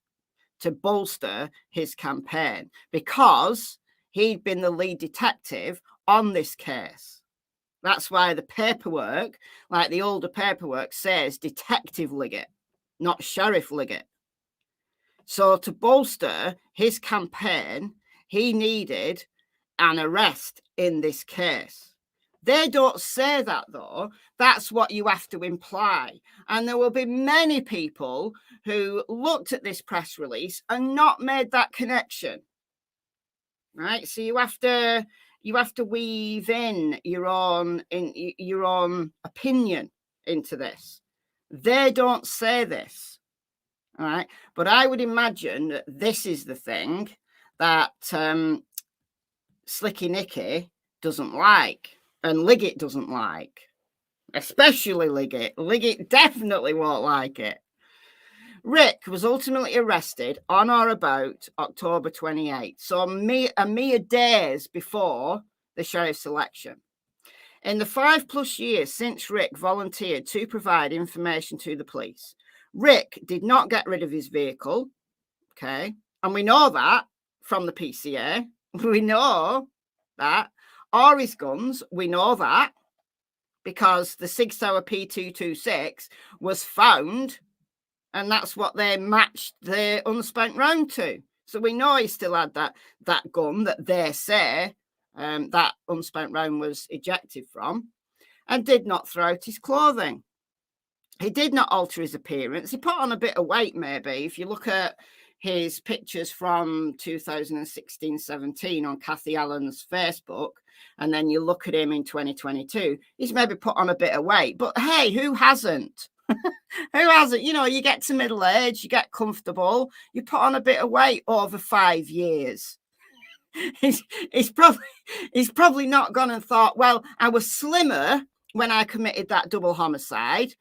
to bolster his campaign because he'd been the lead detective on this case. That's why the paperwork, like the older paperwork, says Detective Liggett, not Sheriff Liggett. So to bolster his campaign, he needed an arrest in this case. They don't say that, though. That's what you have to imply. And there will be many people who looked at this press release and not made that connection. Right? So you have to weave in your own opinion into this. They don't say this. All right. But I would imagine that this is the thing that Slicky Nicky doesn't like. And Liggett doesn't like, especially Liggett. Liggett definitely won't like it. Rick was ultimately arrested on or about October 28th, so a mere days before the sheriff's election. In the 5+ years since Rick volunteered to provide information to the police, Rick did not get rid of his vehicle, okay? And we know that from the PCA. We know that. Or his guns, we know that, because the Sig Sauer P226 was found, and that's what they matched the unspent round to. So we know he still had that gun that they say that unspent round was ejected from, and did not throw out his clothing. He did not alter his appearance. He put on a bit of weight, maybe. If you look at his pictures from 2016-17 on Kathy Allen's Facebook, and then you look at him in 2022, he's maybe put on a bit of weight. But hey, who hasn't? Who hasn't? You know, you get to middle age, you get comfortable, you put on a bit of weight over 5 years. He's probably not gone and thought, well, I was slimmer when I committed that double homicide.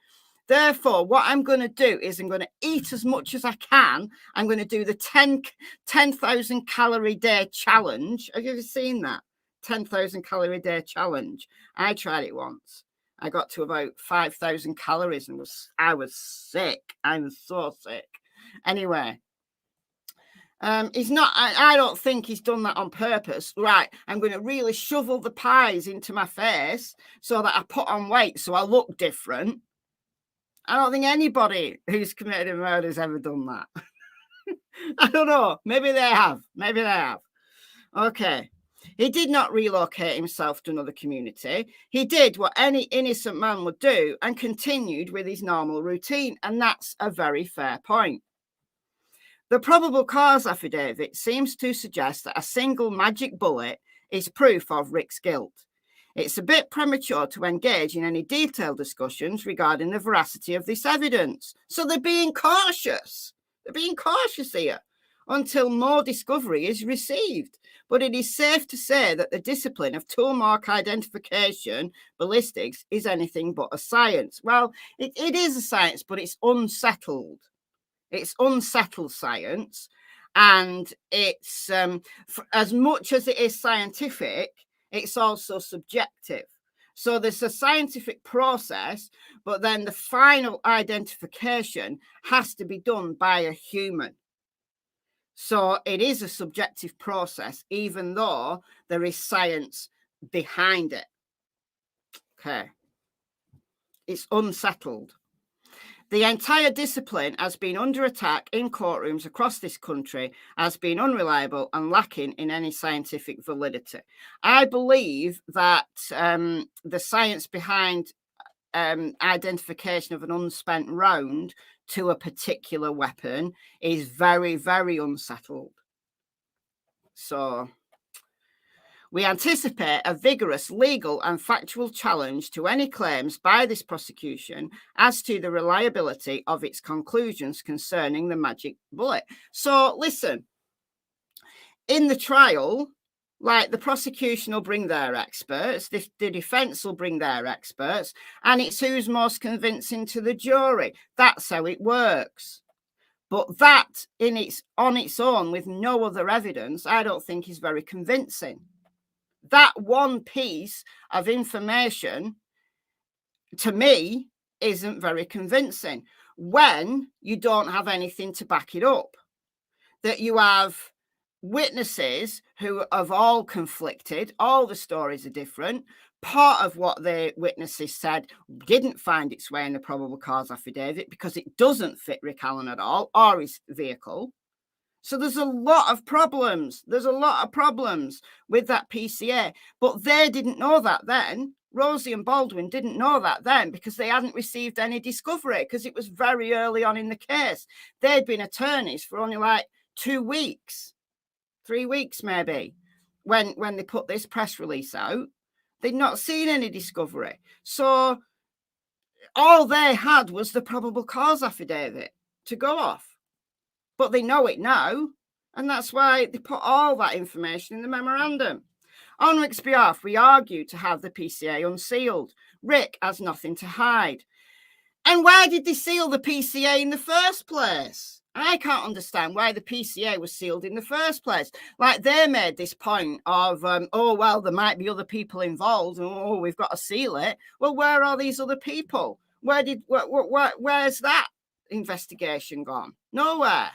Therefore, what I'm going to do is I'm going to eat as much as I can. I'm going to do the 10,000 calorie day challenge. Have you ever seen that? 10,000 calorie day challenge. I tried it once. I got to about 5,000 calories and I was sick. I was so sick. Anyway, he's not, I don't think he's done that on purpose. Right, I'm going to really shovel the pies into my face so that I put on weight so I look different. I don't think anybody who's committed a murder has ever done that. I don't know. Maybe they have. Maybe they have. Okay. He did not relocate himself to another community. He did what any innocent man would do and continued with his normal routine. And that's a very fair point. The probable cause affidavit seems to suggest that a single magic bullet is proof of Rick's guilt. It's a bit premature to engage in any detailed discussions regarding the veracity of this evidence. So they're being cautious. They're being cautious here until more discovery is received. But it is safe to say that the discipline of tool mark identification, ballistics, is anything but a science. Well, it is a science, but it's unsettled. It's unsettled science. And it's, as much as it is scientific, it's also subjective. So there's a scientific process, but then the final identification has to be done by a human. So it is a subjective process, even though there is science behind it. Okay. It's unsettled. The entire discipline has been under attack in courtrooms across this country, has been unreliable and lacking in any scientific validity. I believe that the science behind identification of an unspent round to a particular weapon is very, very unsettled. So we anticipate a vigorous legal and factual challenge to any claims by this prosecution as to the reliability of its conclusions concerning the magic bullet. So listen, in the trial, like the prosecution will bring their experts, the defense will bring their experts, and it's who's most convincing to the jury. That's how it works. But that on its own with no other evidence, I don't think is very convincing. That one piece of information, to me, isn't very convincing when you don't have anything to back it up. That you have witnesses who have all conflicted, all the stories are different. Part of what the witnesses said didn't find its way in the probable cause affidavit because it doesn't fit Rick Allen at all or his vehicle. So there's a lot of problems. There's a lot of problems with that PCA. But they didn't know that then. Rosie and Baldwin didn't know that then because they hadn't received any discovery because it was very early on in the case. They'd been attorneys for only like 2 weeks, 3 weeks maybe, when they put this press release out. They'd not seen any discovery. So all they had was the probable cause affidavit to go off. But they know it now, and that's why they put all that information in the memorandum. On Rick's behalf, we argued to have the PCA unsealed. Rick has nothing to hide. And why did they seal the PCA in the first place? I can't understand why the PCA was sealed in the first place. Like, they made this point of, oh, well, there might be other people involved. Oh, we've got to seal it. Well, where are these other people? Where's that investigation gone? Nowhere.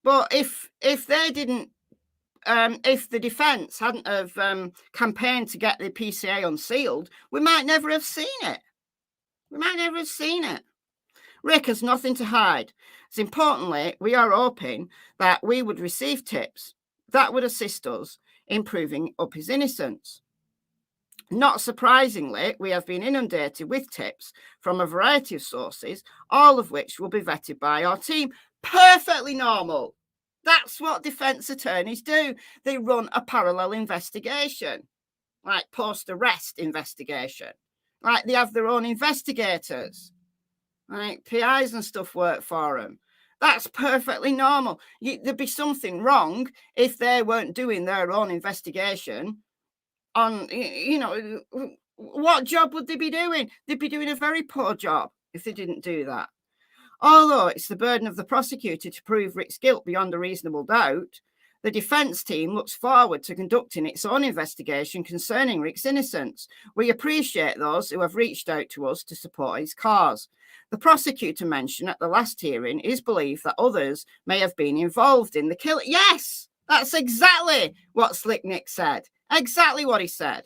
But if they didn't, if the defence hadn't have campaigned to get the PCA unsealed, we might never have seen it. Rick has nothing to hide. So importantly, we are hoping that we would receive tips that would assist us in proving up his innocence. Not surprisingly, we have been inundated with tips from a variety of sources, all of which will be vetted by our team. Perfectly normal. That's what defence attorneys do. They run a parallel investigation, like post-arrest investigation. Like, they have their own investigators. Like, PIs and stuff work for them. That's perfectly normal. There'd be something wrong if they weren't doing their own investigation on, what job would they be doing? They'd be doing a very poor job if they didn't do that. Although it's the burden of the prosecutor to prove Rick's guilt beyond a reasonable doubt, the defence team looks forward to conducting its own investigation concerning Rick's innocence. We appreciate those who have reached out to us to support his cause. The prosecutor mentioned at the last hearing his belief that others may have been involved in the killing. Yes, that's exactly what Slick Nick said. Exactly what he said.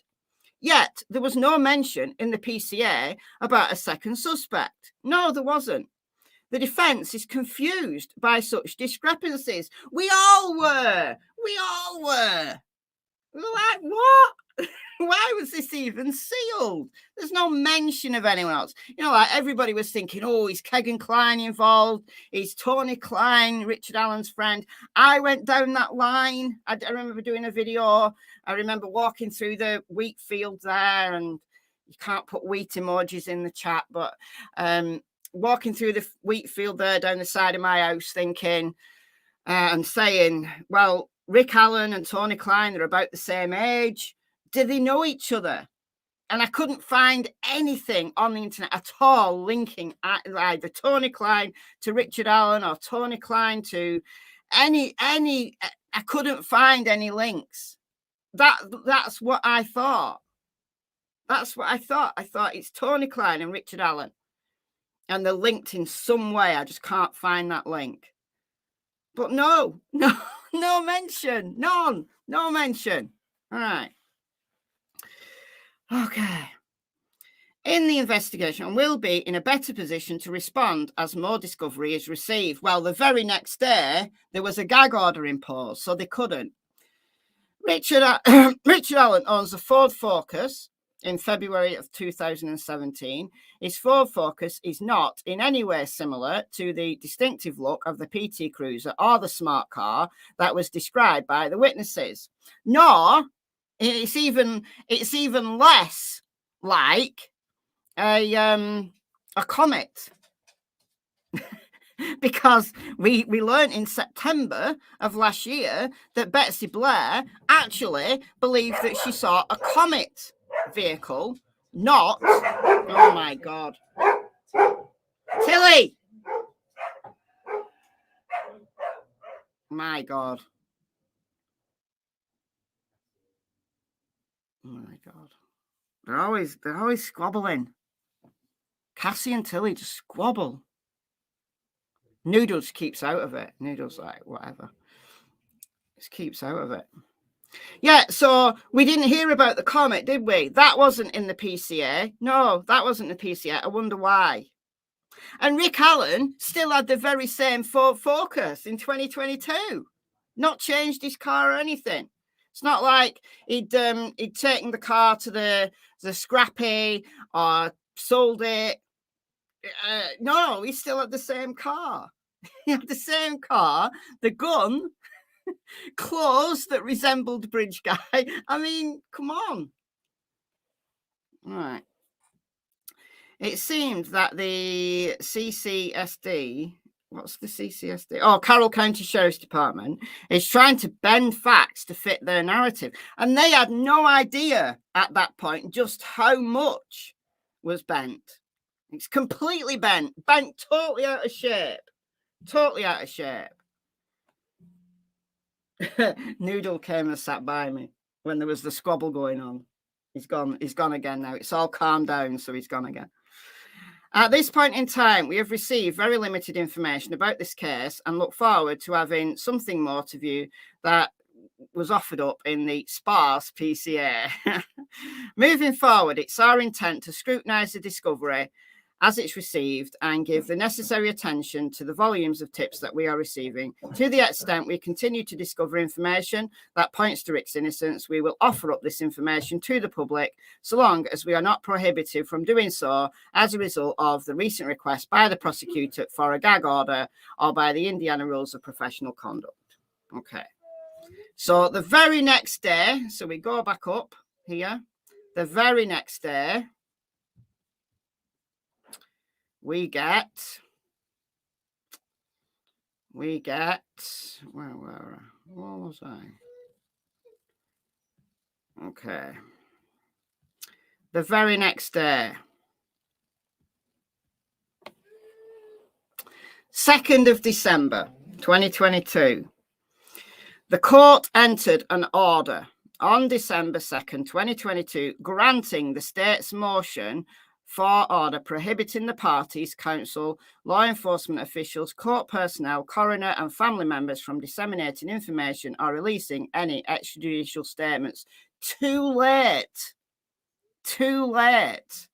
Yet, there was no mention in the PCA about a second suspect. No, there wasn't. The defence is confused by such discrepancies. We all were. We were like, what? Why was this even sealed? There's no mention of anyone else. Like, everybody was thinking, oh, is Kegan Kline involved? Is Tony Kline, Richard Allen's friend? I went down that line. I remember doing a video. I remember walking through the wheat field there, and you can't put wheat emojis in the chat, but walking through the wheat field there down the side of my house thinking and saying, well, Rick Allen and Tony Kline, they're about the same age. Do they know each other? And I couldn't find anything on the internet at all linking either Tony Kline to Richard Allen or Tony Kline to any. I couldn't find any links. That's what I thought. I thought it's Tony Kline and Richard Allen. And they're linked in some way. I just can't find that link. But no mention. None. No mention. All right. Okay. In the investigation, we'll be in a better position to respond as more discovery is received. Well, the very next day, there was a gag order imposed, so they couldn't. Richard Allen owns a Ford Focus in February of 2017. His Ford Focus is not in any way similar to the distinctive look of the PT Cruiser or the smart car that was described by the witnesses. Nor it's even less like a Comet. Because we learned in September of last year that Betsy Blair actually believed that she saw a Comet vehicle, not, oh my God, Tilly, my God, oh my God, they're always squabbling. Cassie and Tilly just squabble. Noodles keeps out of it. Noodles like whatever, just keeps out of it. Yeah, so we didn't hear about the Comet, did we? That wasn't in the PCA. No, that wasn't the PCA. I wonder why. And Rick Allen still had the very same Ford Focus in 2022. Not changed his car or anything. It's not like he'd taken the car to the scrappy or sold it. No, he still had the same car. He had the same car, the gun, clothes that resembled Bridge Guy. I mean, come on. All right. It seemed that the CCSD, what's the CCSD? Oh, Carroll County Sheriff's Department is trying to bend facts to fit their narrative. And they had no idea at that point just how much was bent. It's completely bent totally out of shape. Totally out of shape. Noodle came and sat by me when there was the squabble going on. He's gone again now. It's all calmed down, so he's gone again. At this point in time, we have received very limited information about this case and look forward to having something more to view that was offered up in the sparse PCA. Moving forward, it's our intent to scrutinise the discovery as it's received and give the necessary attention to the volumes of tips that we are receiving. To the extent we continue to discover information that points to Rick's innocence, we will offer up this information to the public, so long as we are not prohibited from doing so as a result of the recent request by the prosecutor for a gag order or by the Indiana Rules of Professional Conduct. Okay. So the very next day, so we go back up here, the very next day, we get, where was I? Okay. The very next day, 2nd of December, 2022, the court entered an order on December 2nd, 2022, granting the state's motion for order prohibiting the parties, counsel, law enforcement officials, court personnel, coroner, and family members from disseminating information or releasing any extrajudicial statements. Too late. Too late.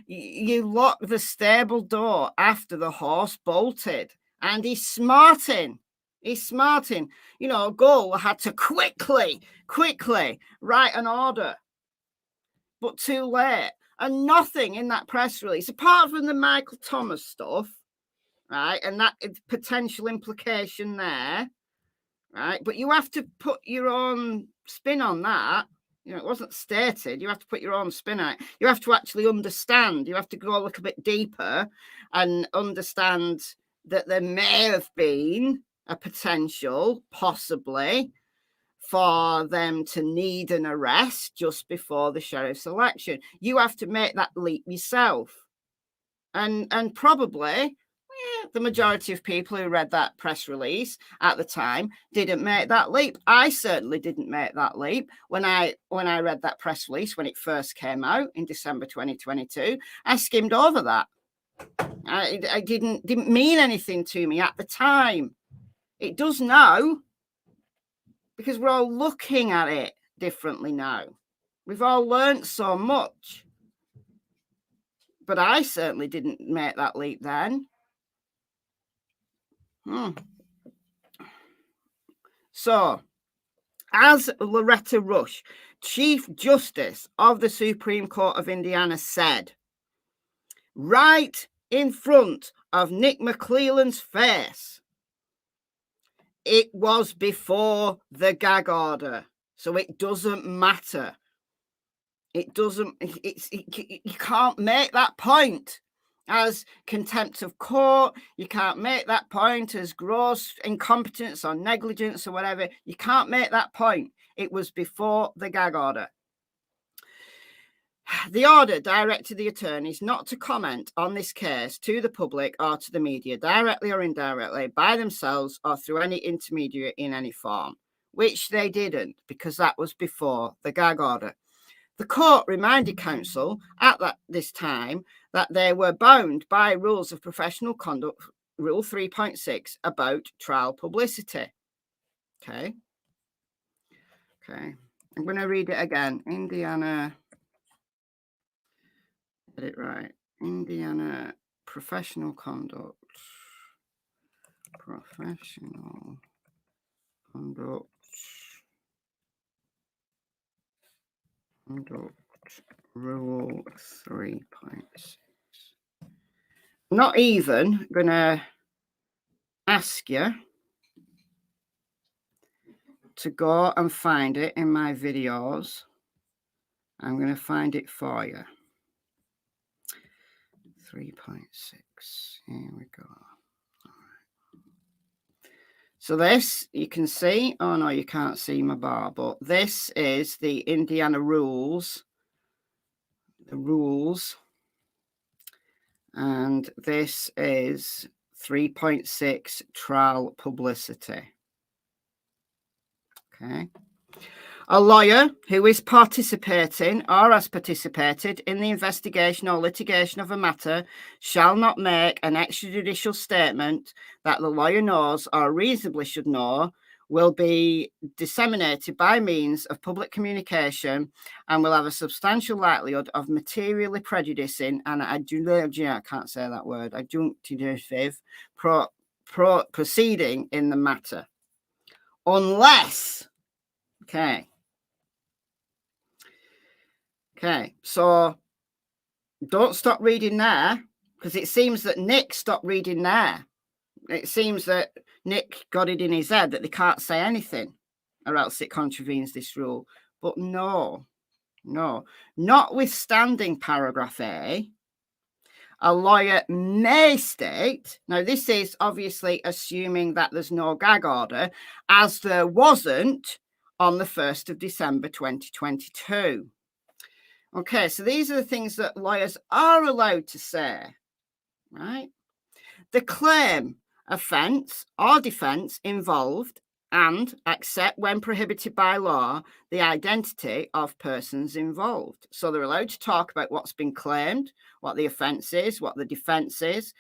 You lock the stable door after the horse bolted, and he's smarting. He's smarting. You know, Gull had to quickly write an order, but too late. And nothing in that press release, apart from the Michael Thomas stuff, right, and that potential implication there, right, but you have to put your own spin on that. You know, it wasn't stated. You have to put your own spin on it. You have to actually understand. You have to go a little bit deeper and understand that there may have been a potential, possibly, for them to need an arrest just before the sheriff's election. You have to make that leap yourself. And probably the majority of people who read that press release at the time didn't make that leap. I certainly didn't make that leap when I read that press release when it first came out in December 2022. I skimmed over that. I didn't mean anything to me at the time. It does now, because we're all looking at it differently now. We've all learned so much. But I certainly didn't make that leap then. So, as Loretta Rush, Chief Justice of the Supreme Court of Indiana, said, right in front of Nick McClelland's face, it was before the gag order, so it doesn't matter. It doesn't, you can't make that point as contempt of court. You can't make that point as gross incompetence or negligence or whatever. You can't make that point. It was before the gag order. The order directed the attorneys not to comment on this case to the public or to the media, directly or indirectly, by themselves or through any intermediary in any form, which they didn't, because that was before the gag order. The court reminded counsel at this time that they were bound by Rules of Professional Conduct, Rule 3.6, about trial publicity. Okay. I'm going to read it again. Indiana, get it right. Indiana Professional Conduct. Professional Conduct Rule 3.6. Not even going to ask you to go and find it in my videos. I'm going to find it for you. 3.6. Here we go. All right. So this, you can see, oh no, you can't see my bar, but this is the Indiana rules. The rules. And this is 3.6 trial publicity. Okay. A lawyer who is participating or has participated in the investigation or litigation of a matter shall not make an extrajudicial statement that the lawyer knows or reasonably should know will be disseminated by means of public communication and will have a substantial likelihood of materially prejudicing and I can't say that word, adjunctive proceeding in the matter. Unless, okay, so don't stop reading there, because it seems that Nick stopped reading there. It seems that Nick got it in his head that they can't say anything or else it contravenes this rule. But no. Notwithstanding paragraph A, a lawyer may state, now this is obviously assuming that there's no gag order, as there wasn't on the 1st of December 2022. Okay, so these are the things that lawyers are allowed to say, right? The claim, offence or defence involved and, except when prohibited by law, the identity of persons involved. So they're allowed to talk about what's been claimed, what the offence is, what the defence is,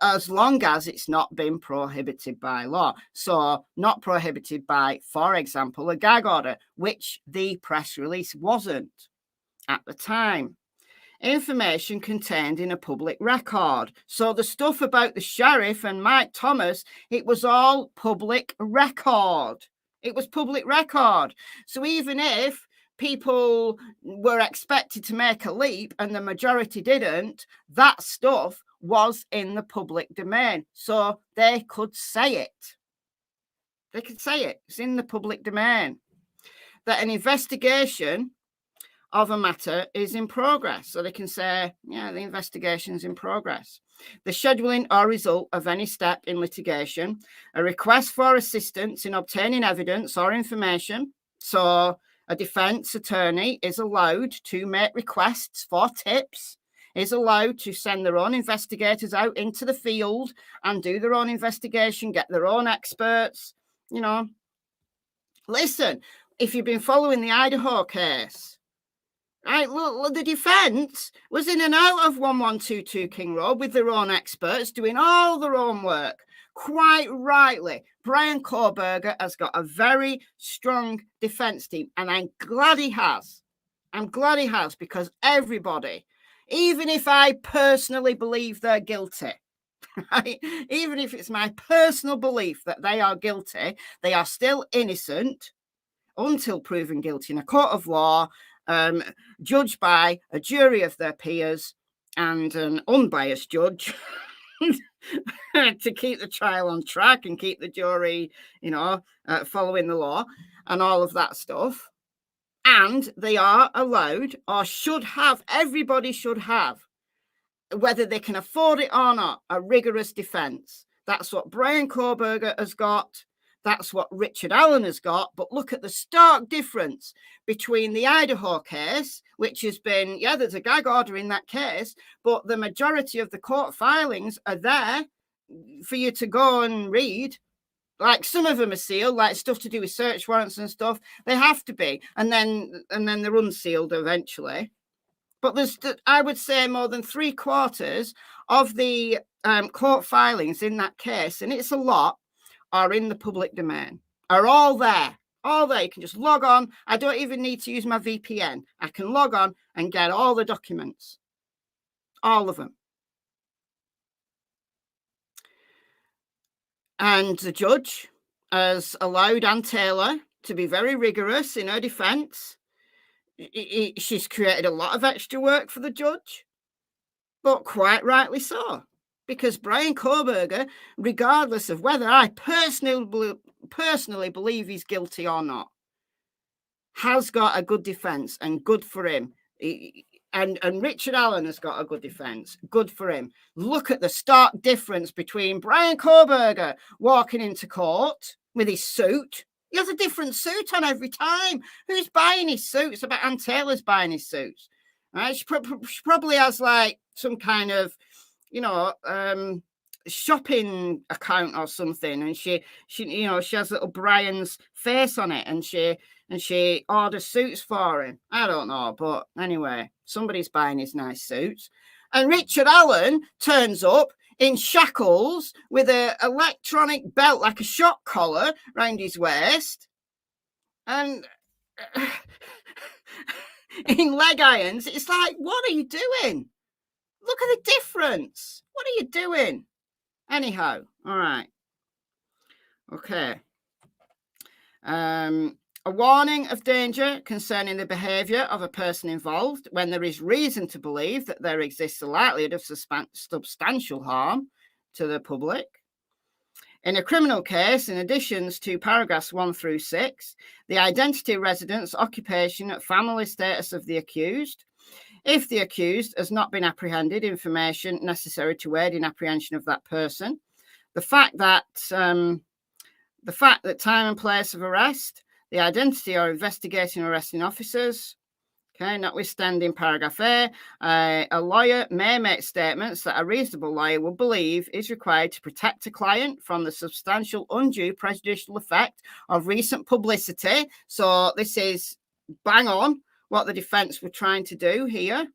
as long as it's not been prohibited by law. So not prohibited by, for example, a gag order, which the press release wasn't at the time. Information contained in a public record. So the stuff about the sheriff and Mike Thomas, it was all public record. It was public record. So even if people were expected to make a leap and the majority didn't, that stuff was in the public domain. So they could say it. They could say it. It's in the public domain. That an investigation of a matter is in progress. So they can say, yeah, the investigation is in progress. The scheduling or result of any step in litigation, a request for assistance in obtaining evidence or information. So a defense attorney is allowed to make requests for tips, is allowed to send their own investigators out into the field and do their own investigation, get their own experts, you know. Listen, if you've been following the Idaho case, right, look, the defence was in and out of 1122 King Road with their own experts doing all their own work. Quite rightly, Brian Koberger has got a very strong defence team, and I'm glad he has. I'm glad he has, because everybody, even if I personally believe they're guilty, right, even if it's my personal belief that they are guilty, they are still innocent until proven guilty in a court of law, judged by a jury of their peers and an unbiased judge to keep the trial on track and keep the jury, following the law and all of that stuff. And they are allowed, or should have, everybody should have, whether they can afford it or not, a rigorous defence. That's what Brian Koberger has got. That's what Richard Allen has got. But look at the stark difference between the Idaho case, which has been, there's a gag order in that case, but the majority of the court filings are there for you to go and read. Like some of them are sealed, like stuff to do with search warrants and stuff. They have to be. And then they're unsealed eventually. But there's, I would say, more than 3/4 of the court filings in that case, and it's a lot, are in the public domain, are all there. All there. You can just log on. I don't even need to use my VPN. I can log on and get all the documents. All of them. And the judge has allowed Ann Taylor to be very rigorous in her defense. she's created a lot of extra work for the judge, but quite rightly so, because Brian Kohberger, regardless of whether I personally believe he's guilty or not, has got a good defense, and good for him. And Richard Allen has got a good defense. Good for him. Look at the stark difference between Brian Kohberger walking into court with his suit. He has a different suit on every time. Who's buying his suits? I bet Ann Taylor's buying his suits. Right? She probably has like some kind of, shopping account or something, and she has little Brian's face on it, and she orders suits for him. I don't know, but anyway, somebody's buying his nice suits. And Richard Allen turns up in shackles with an electronic belt, like a shock collar, round his waist, and in leg irons. It's like, what are you doing? Look at the difference. What are you doing? Anyhow, all right. Okay. A warning of danger concerning the behaviour of a person involved when there is reason to believe that there exists a likelihood of substantial harm to the public. In a criminal case, in addition to paragraphs 1 through 6, the identity, residence, occupation, family status of the accused. If the accused has not been apprehended, information necessary to aid in apprehension of that person. The fact that time and place of arrest, the identity or investigating or arresting officers. Okay, notwithstanding paragraph A, a lawyer may make statements that a reasonable lawyer will believe is required to protect a client from the substantial undue prejudicial effect of recent publicity. So this is bang on what the defence were trying to do here.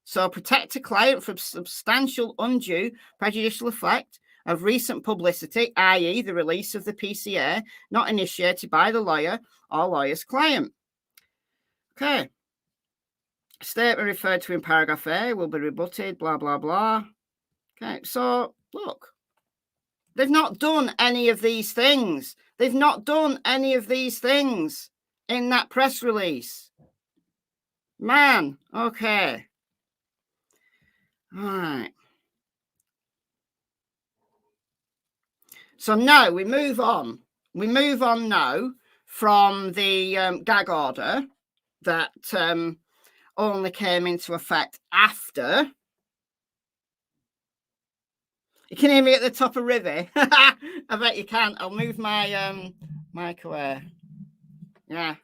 So protect a client from substantial undue prejudicial effect of recent publicity, i.e. the release of the PCA, not initiated by the lawyer or lawyer's client. Okay. Statement referred to in paragraph A will be rebutted, blah, blah, blah. Okay, so look, they've not done any of these things. They've not done any of these things in that press release. Man, okay. All right. So now we move on. We move on now from the gag order that only came into effect after. You can hear me at the top of Rivi. I bet you can. I'll move my mic away. Yeah.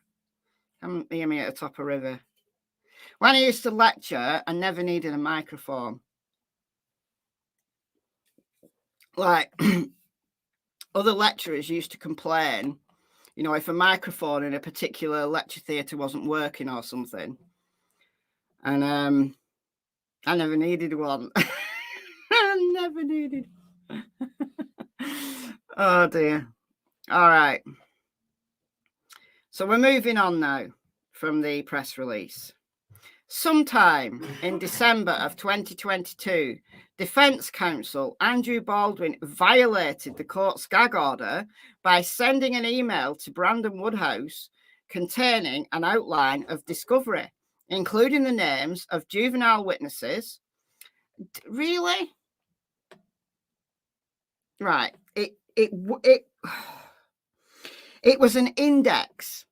Come hear me at the top of Rivi. When I used to lecture, I never needed a microphone. Like, other lecturers used to complain, if a microphone in a particular lecture theatre wasn't working or something. And I never needed one. I never needed. Oh, dear. All right. So we're moving on now from the press release. Sometime in December of 2022, Defence Counsel Andrew Baldwin violated the court's gag order by sending an email to Brandon Woodhouse containing an outline of discovery, including the names of juvenile witnesses. Really? Right. It was an index.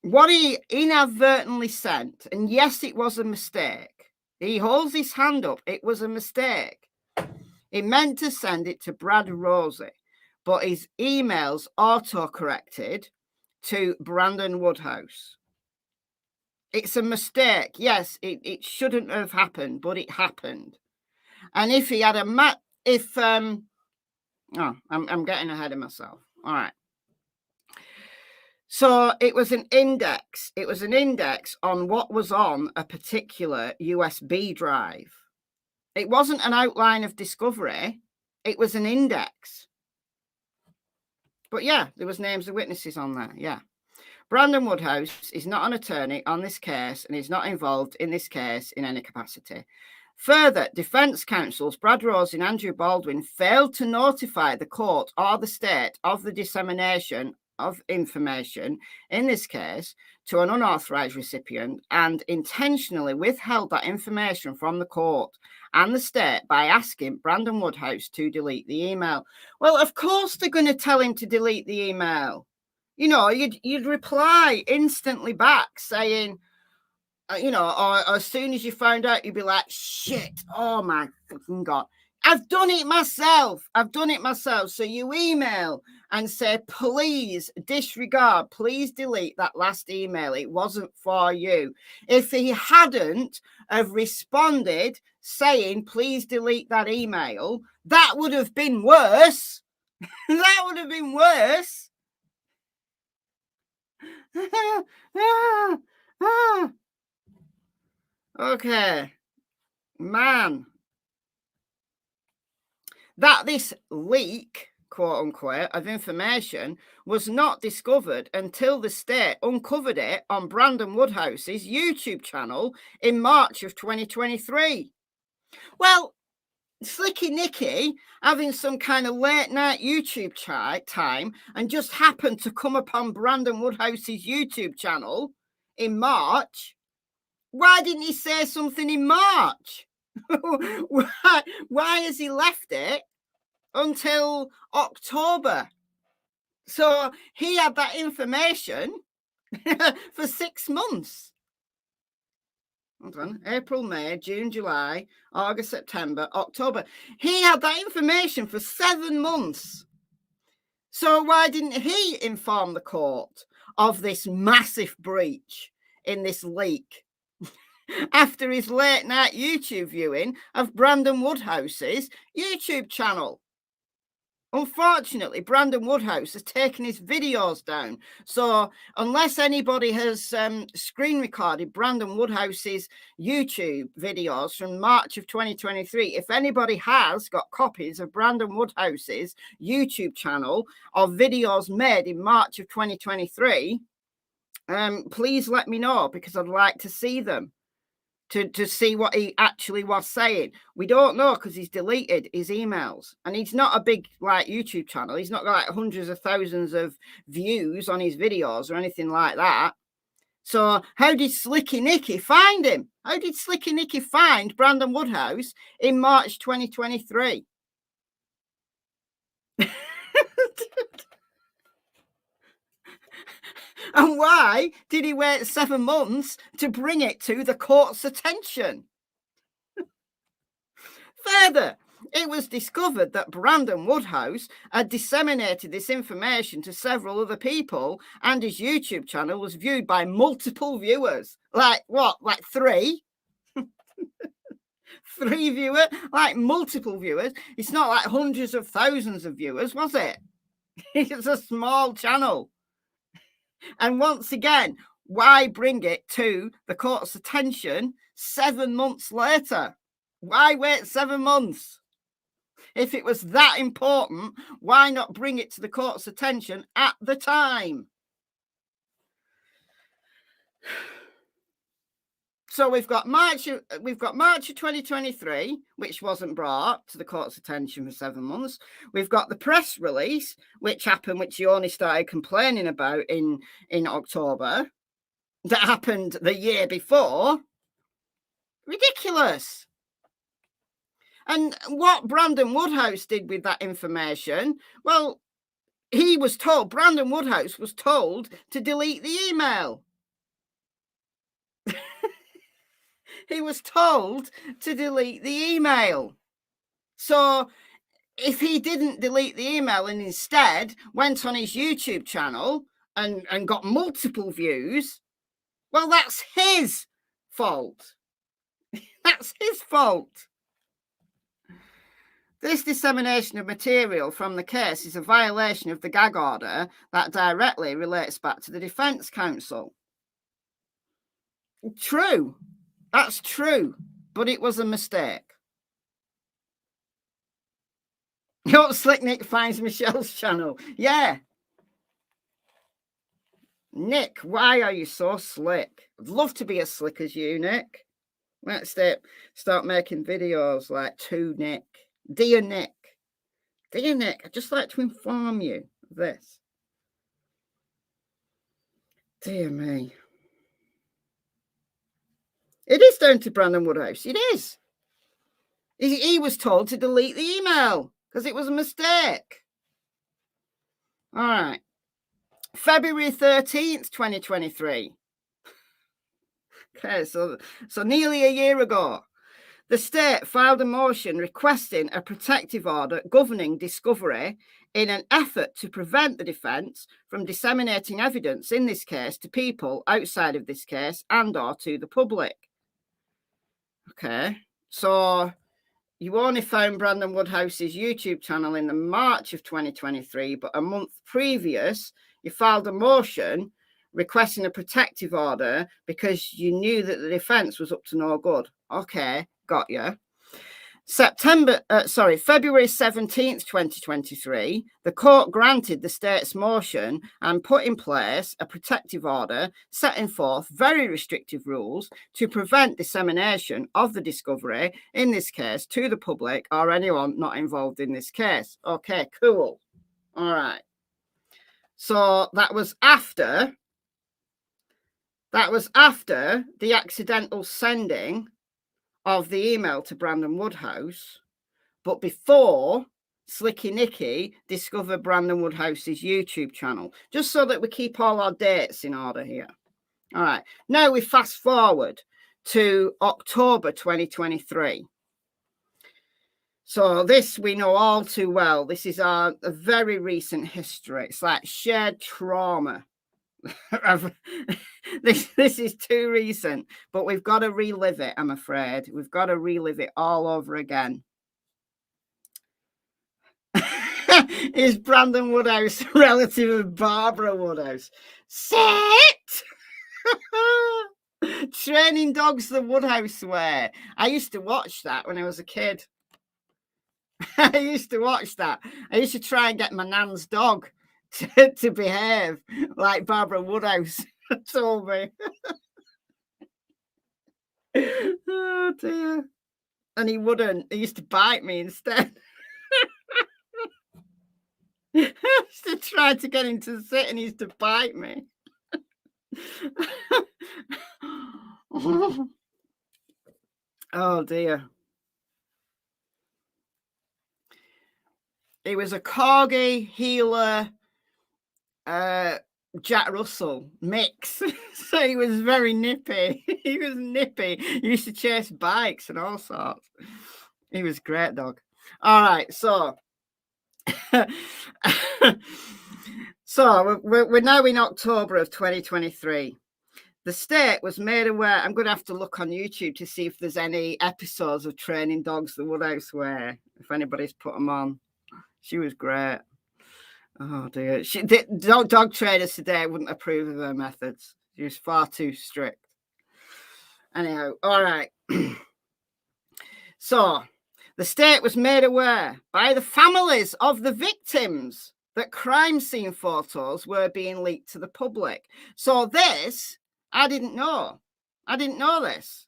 What he inadvertently sent, and yes, it was a mistake. He holds his hand up. It was a mistake. He meant to send it to Brad Rosie, but his emails auto-corrected to Brandon Woodhouse. It's a mistake. Yes, it shouldn't have happened, but it happened. And if he had I'm getting ahead of myself. All right. So it was an index. It was an index on what was on a particular USB drive. It wasn't an outline of discovery. It was an index. But yeah, there was names of witnesses on there. Yeah. Brandon Woodhouse is not an attorney on this case and is not involved in this case in any capacity. Further, defence counsels Brad Rose and Andrew Baldwin failed to notify the court or the state of the dissemination of information, in this case, to an unauthorized recipient and intentionally withheld that information from the court and the state by asking Brandon Woodhouse to delete the email. Well, of course they're going to tell him to delete the email. You know, you'd reply instantly back saying, you know, or as soon as you found out, you'd be like, shit, oh my fucking God. I've done it myself. So you email and say, please disregard, please delete that last email. It wasn't for you. If he hadn't have responded saying, please delete that email, that would have been worse. That would have been worse. Okay, man. That this leak, quote unquote, of information was not discovered until the state uncovered it on Brandon Woodhouse's YouTube channel in March of 2023. Well, Slicky Nicky having some kind of late night YouTube time and just happened to come upon Brandon Woodhouse's YouTube channel in March. Why didn't he say something in March? Why has he left it until October? So he had that information for 6 months. Hold on. April, May, June, July, August, September, October. He had that information for 7 months. So why didn't he inform the court of this massive breach in this leak after his late night YouTube viewing of Brandon Woodhouse's YouTube channel? Unfortunately, Brandon Woodhouse has taken his videos down. So unless anybody has screen recorded Brandon Woodhouse's YouTube videos from March of 2023, if anybody has got copies of Brandon Woodhouse's YouTube channel or videos made in March of 2023, please let me know, because I'd like to see them. To see what he actually was saying. We don't know because he's deleted his emails, and he's not a big like YouTube channel. He's not got like hundreds of thousands of views on his videos or anything like that. So how did Slicky Nicky find him? How did Slicky Nicky find Brandon Woodhouse in March 2023? And why did he wait 7 months to bring it to the court's attention? Further, it was discovered that Brandon Woodhouse had disseminated this information to several other people, and his YouTube channel was viewed by multiple viewers. Like what? Like 3? 3 viewers? Like multiple viewers? It's not like hundreds of thousands of viewers, was it? It's a small channel. And once again, why bring it to the court's attention 7 months later? Why wait 7 months? If it was that important, why not bring it to the court's attention at the time? So we've got March of 2023, which wasn't brought to the court's attention for 7 months. We've got the press release, which happened, which you only started complaining about in October, that happened the year before. Ridiculous. And what Brandon Woodhouse did with that information, well, Brandon Woodhouse was told to delete the email. He was told to delete the email. So if he didn't delete the email and instead went on his YouTube channel and got multiple views, well, that's his fault. That's his fault. This dissemination of material from the case is a violation of the gag order that directly relates back to the defense counsel. True. That's true, but it was a mistake. Your Slick Nick finds Michelle's channel. Yeah. Nick, why are you so slick? I'd love to be as slick as you, Nick. Let's start making videos like to Nick. Dear Nick. Dear Nick, I'd just like to inform you of this. Dear me. It is down to Brandon Woodhouse. It is. He was told to delete the email because it was a mistake. All right. February 13th, 2023. Okay, so nearly a year ago, the state filed a motion requesting a protective order governing discovery in an effort to prevent the defence from disseminating evidence in this case to people outside of this case and or to the public. Okay, so you only found Brandon Woodhouse's YouTube channel in the March of 2023, but a month previous, you filed a motion requesting a protective order because you knew that the defence was up to no good. Okay, got you. February 17th, 2023, the court granted the state's motion and put in place a protective order setting forth very restrictive rules to prevent dissemination of the discovery, in this case, to the public or anyone not involved in this case. Okay, cool. All right. So that was after the accidental sending of the email to Brandon Woodhouse, but before Slicky Nicky discovered Brandon Woodhouse's YouTube channel, just so that we keep all our dates in order here. All right, now we fast forward to October 2023. So this we know all too well. This is a very recent history. It's like shared trauma. This is too recent, but we've got to relive it, I'm afraid. We've got to relive it all over again. Is Brandon Woodhouse a relative of Barbara Woodhouse? Sit! Training Dogs the Woodhouse Way. I used to watch that when I was a kid. I used to watch that. I used to try and get my nan's dog to behave like Barbara Woodhouse told me. Oh dear. And he wouldn't. He used to bite me instead. I used to try to get him to sit and he used to bite me. Oh dear. He was a corgi healer, Jack Russell mix. So he was very nippy. He was nippy. He used to chase bikes and all sorts. He was a great dog. All right, so so we're now in October of 2023. The state was made aware. I'm going to have to look on YouTube to see if there's any episodes of Training Dogs the Woodhouse Way, if anybody's put them on. She was great. Oh dear. Dog trainers today wouldn't approve of her methods. She was far too strict. Anyhow, all right. So the state was made aware by the families of the victims that crime scene photos were being leaked to the public. So this, I didn't know. I didn't know this.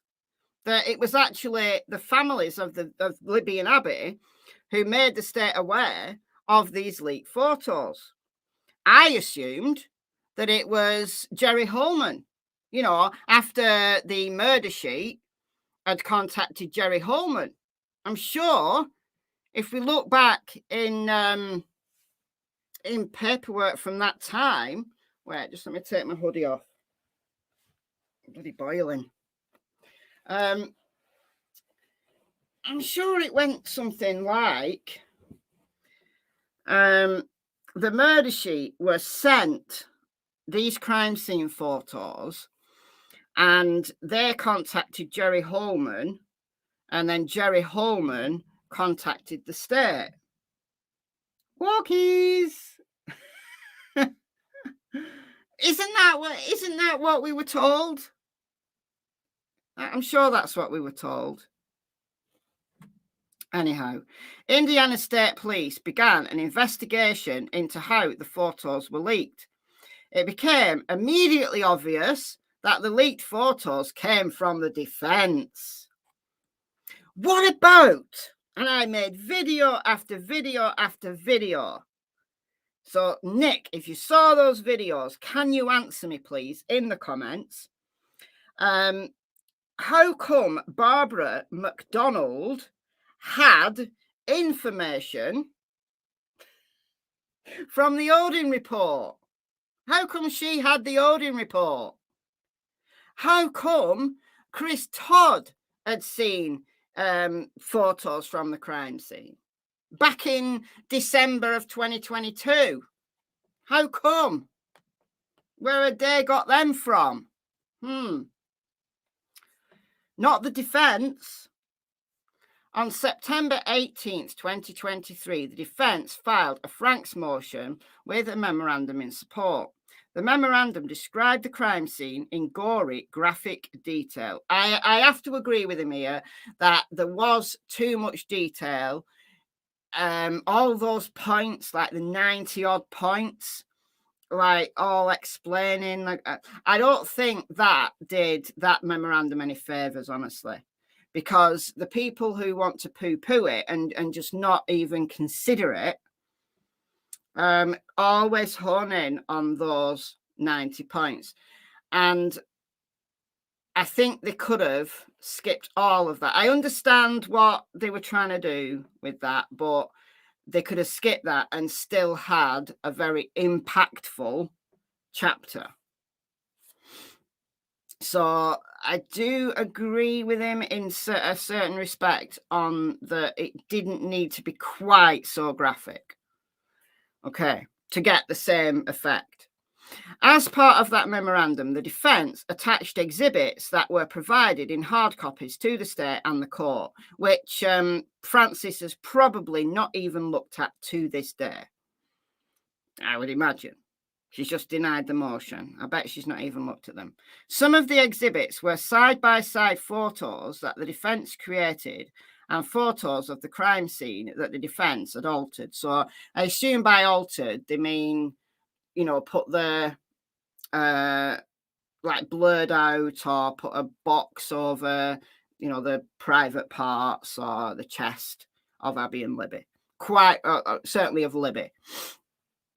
That it was actually the families of Libby and Abby who made the state aware of these leaked photos. I assumed that it was Jerry Holman, you know, after the murder sheet had contacted Jerry Holman. I'm sure if we look back in paperwork from that time, wait, just let me take my hoodie off. I'm bloody boiling. I'm sure it went something like the murder sheet was sent these crime scene photos and they contacted Jerry Holman and then Jerry Holman contacted the state. Walkies. Isn't that what we were told? I'm sure that's what we were told. Anyhow, Indiana State Police began an investigation into how the photos were leaked. It became immediately obvious that the leaked photos came from the defense. What about, and I made video after video after video, So, Nick, if you saw those videos, can you answer me, please, in the comments? How come Barbara McDonald had information from the Odin report? How come she had the Odin report? How come Chris Todd had seen photos from the crime scene back in December of 2022? How come? Where had they got them from? Not the defence. On September 18th, 2023, the defence filed a Franks motion with a memorandum in support. The memorandum described the crime scene in gory, graphic detail. I have to agree with him here that there was too much detail. All those points, like the 90-odd points, like all explaining. Like, I don't think that did that memorandum any favours, honestly, because the people who want to poo-poo it and just not even consider it, always hone in on those 90 points. And I think they could have skipped all of that. I understand what they were trying to do with that, but they could have skipped that and still had a very impactful chapter. So I do agree with him in a certain respect on that it didn't need to be quite so graphic, okay, to get the same effect. As part of that memorandum, the defence attached exhibits that were provided in hard copies to the state and the court, which Francis has probably not even looked at to this day, I would imagine. She's just denied the motion. I bet she's not even looked at them. Some of the exhibits were side-by-side photos that the defence created and photos of the crime scene that the defence had altered. So I assume by altered, they mean, you know, put the like blurred out or put a box over, you know, the private parts or the chest of Abby and Libby. Quite certainly of Libby,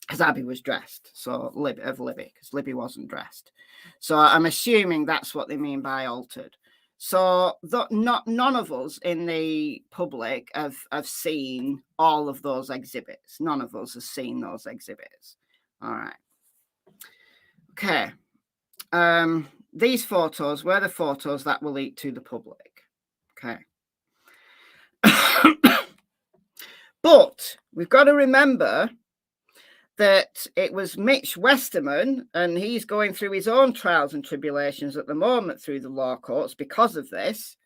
because Abby was dressed. So Libby, because Libby wasn't dressed. So I'm assuming that's what they mean by altered. So none of us in the public have seen all of those exhibits. None of us has seen those exhibits. All right. Okay. These photos were the photos that were leaked to the public. Okay. But we've got to remember that it was Mitch Westerman, and he's going through his own trials and tribulations at the moment through the law courts because of this.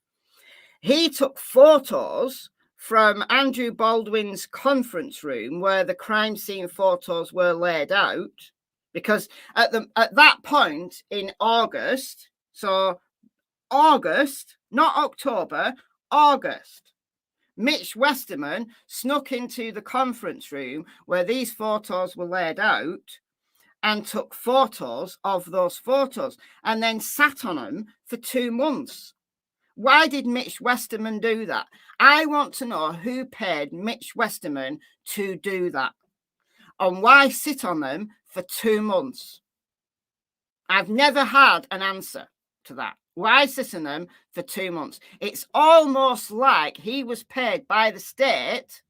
He took photos from Andrew Baldwin's conference room where the crime scene photos were laid out, because at that point in August, so August, not October, August, Mitch Westerman snuck into the conference room where these photos were laid out and took photos of those photos and then sat on them for 2 months. Why did Mitch Westerman do that? I want to know who paid Mitch Westerman to do that and why sit on them for 2 months. I've never had an answer to that. Why sit on them for 2 months? It's almost like he was paid by the state,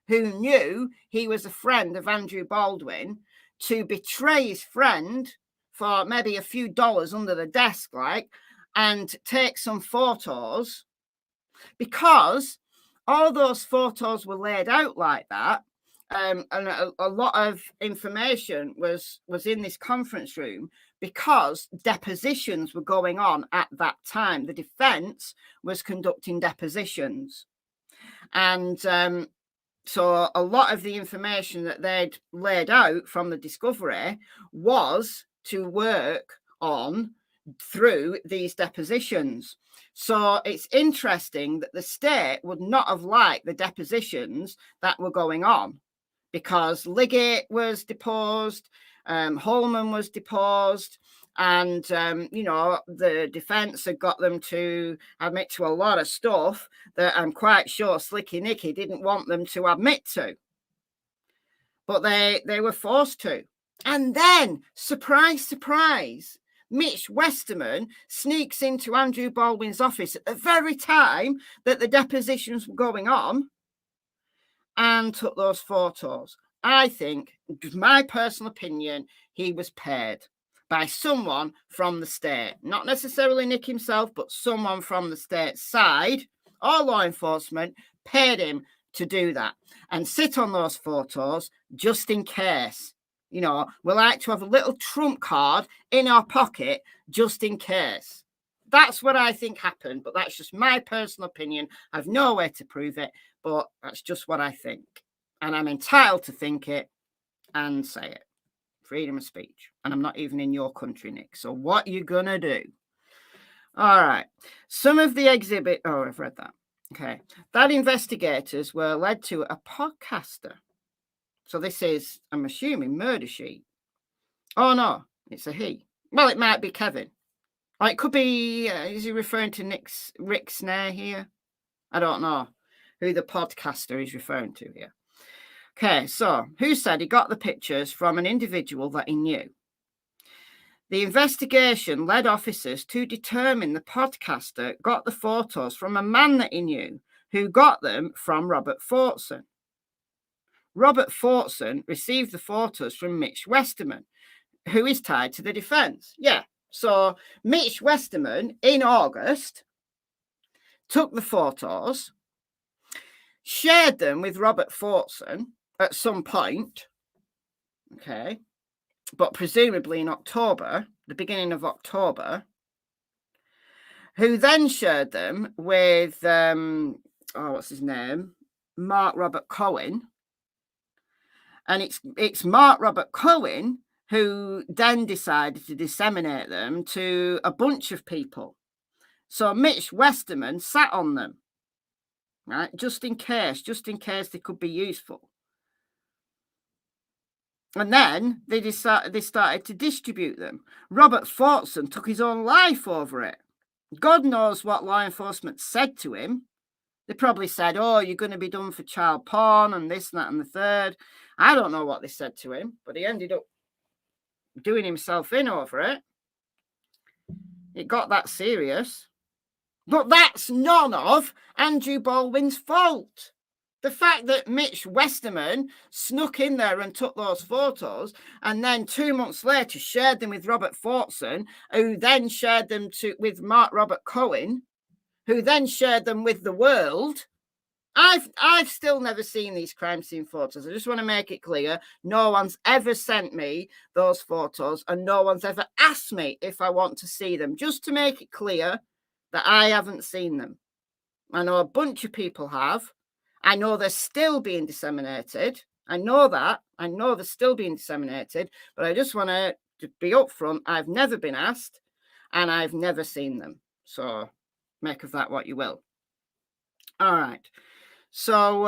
who knew he was a friend of Andrew Baldwin, to betray his friend for maybe a few dollars under the desk, like, and take some photos, because all those photos were laid out like that. And a lot of information was in this conference room because depositions were going on at that time. The defense was conducting depositions. And so a lot of the information that they'd laid out from the discovery was to work on through these depositions. So it's interesting that the state would not have liked the depositions that were going on, because Liggett was deposed, Holman was deposed, and, you know, the defence had got them to admit to a lot of stuff that I'm quite sure Slicky Nicky didn't want them to admit to. but they were forced to. And then, surprise, surprise, Mitch Westerman sneaks into Andrew Baldwin's office at the very time that the depositions were going on and took those photos. I think, my personal opinion, he was paid by someone from the state. Not necessarily Nick himself, but someone from the state side or law enforcement paid him to do that and sit on those photos just in case. You know, we like to have a little trump card in our pocket just in case. That's what I think happened, but that's just my personal opinion. I've no way to prove it, but that's just what I think. And I'm entitled to think it and say it. Freedom of speech. And I'm not even in your country, Nick. So what you gonna do? All right. Some of the exhibit... Oh, I've read that. Okay. That investigators were led to a podcaster. So this is, I'm assuming, Murder Sheet. Oh, no, it's a he. Well, it might be Kevin. Or it could be, is he referring to Rick Snail here? I don't know who the podcaster is referring to here. Okay, so who said he got the pictures from an individual that he knew? The investigation led officers to determine the podcaster got the photos from a man that he knew, who got them from Robert Forston. Robert Forston received the photos from Mitch Westerman, who is tied to the defense. Yeah, so Mitch Westerman in August took the photos, shared them with Robert Forston at some point, okay, but presumably in October, the beginning of October, who then shared them with, what's his name? Mark Robert Cohen. And it's Mark Robert Cohen who then decided to disseminate them to a bunch of people. So Mitch Westerman sat on them, right? Just in case they could be useful. And then they started to distribute them. Robert Forston took his own life over it. God knows what law enforcement said to him. They probably said, oh, you're going to be done for child porn and this, and that, and the third. I don't know what they said to him, but he ended up doing himself in over it. It got that serious. But that's none of Andrew Baldwin's fault. The fact that Mitch Westerman snuck in there and took those photos and then 2 months later shared them with Robert Forston, who then shared them with Mark Robert Cohen, who then shared them with the world. I've still never seen these crime scene photos. I just want to make it clear. No one's ever sent me those photos and no one's ever asked me if I want to see them. Just to make it clear that I haven't seen them. I know a bunch of people have. I know they're still being disseminated. I know that. I know they're still being disseminated. But I just want to be upfront. I've never been asked and I've never seen them. So make of that what you will. All right. So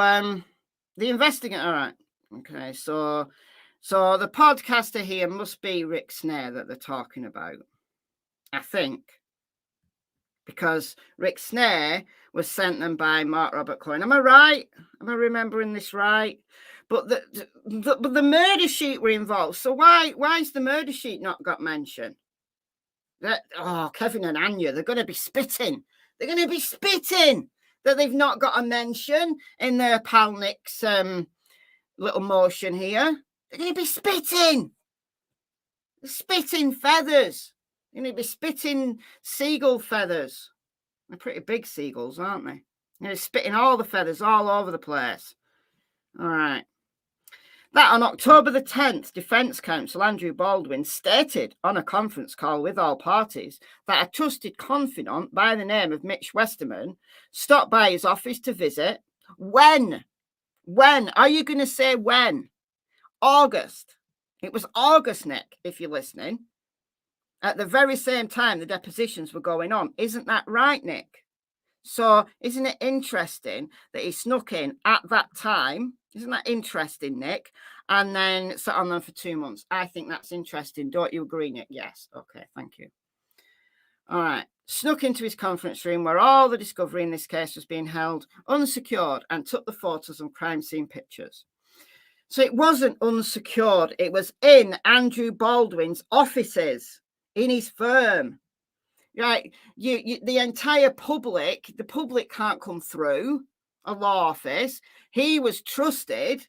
the investigator, all right. Okay, so the podcaster here must be Rick Snail that they're talking about, I think. Because Rick Snail was sent them by Mark Robert Cohen. Am I right? Am I remembering this right? But the murder sheet were involved. So why's the murder sheet not got mentioned? Kevin and Anya, they're going to be spitting. They're going to be spitting that they've not got a mention in their pal Nick's little motion here. They're going to be spitting. They're spitting feathers. They're going to be spitting seagull feathers. They're pretty big seagulls, aren't they? They're spitting all the feathers all over the place. All right. That on October the 10th, Defence Counsel Andrew Baldwin stated on a conference call with all parties that a trusted confidant by the name of Mitch Westerman stopped by his office to visit. When? Are you going to say when? August. It was August, Nick, if you're listening. At the very same time the depositions were going on. Isn't that right, Nick? So isn't it interesting that he snuck in at that time? Isn't that interesting, Nick? And then sat on them for 2 months. I think that's interesting. Don't you agree, Nick? Yes. Okay, thank you. All right. Snuck into his conference room where all the discovery in this case was being held unsecured and took the photos and crime scene pictures. So it wasn't unsecured. It was in Andrew Baldwin's offices, in his firm. Right? The entire public, the public can't come through a law office. He was trusted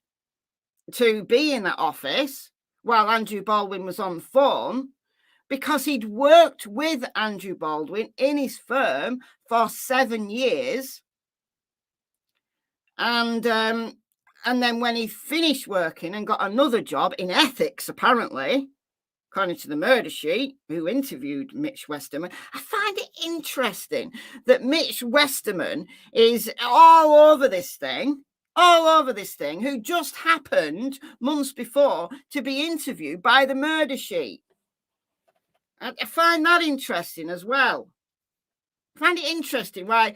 to be in that office while Andrew Baldwin was on the phone because he'd worked with Andrew Baldwin in his firm for 7 years. And then when he finished working and got another job in ethics, apparently, according to the murder sheet, who interviewed Mitch Westerman, I find it interesting that Mitch Westerman is all over this thing, who just happened months before to be interviewed by the murder sheet. I find that interesting as well. I find it interesting. Why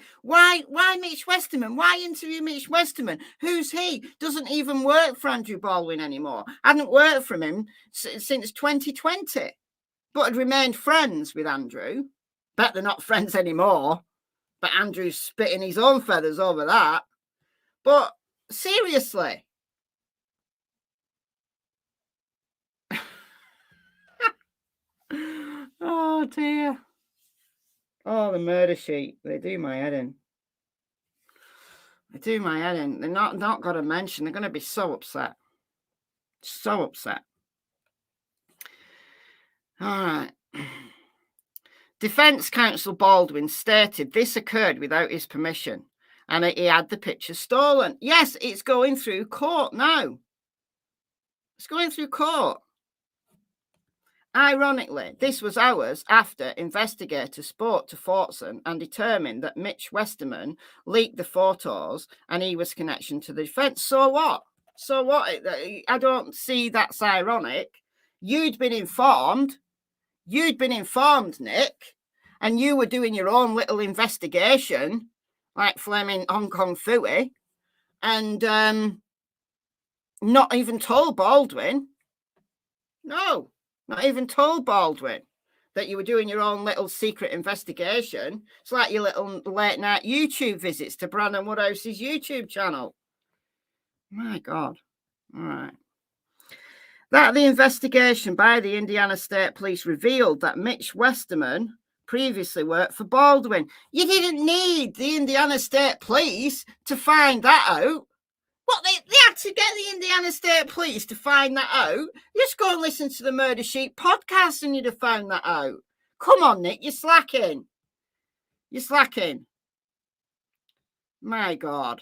Mitch Westerman? Why interview Mitch Westerman? Who's he? Doesn't even work for Andrew Baldwin anymore. Hadn't worked for him since 2020, but had remained friends with Andrew. Bet they're not friends anymore. But Andrew's spitting his own feathers over that. But seriously. Oh dear. Oh, the murder sheet. They do my head in. They do my head in. They're not going to mention. They're going to be so upset. So upset. All right. Defense counsel Baldwin stated this occurred without his permission and he had the picture stolen. Yes, it's going through court now. It's going through court. Ironically, this was hours after investigators spoke to Forston and determined that Mitch Westerman leaked the photos and he was connection to the defense. So what? So what? I don't see that's ironic. You'd been informed, Nick, and you were doing your own little investigation, like flaming Hong Kong Phooey, and not even told Baldwin. No. Not even told Baldwin that you were doing your own little secret investigation. It's like your little late night YouTube visits to Brandon Woodhouse's YouTube channel. My God. All right. That the investigation by the Indiana State Police revealed that Mitch Westerman previously worked for Baldwin. You didn't need the Indiana State Police to find that out. What, they had to get the Indiana State Police to find that out? Just go and listen to the Murder Sheet podcast and you'd have found that out. Come on, Nick, you're slacking. You're slacking. My God.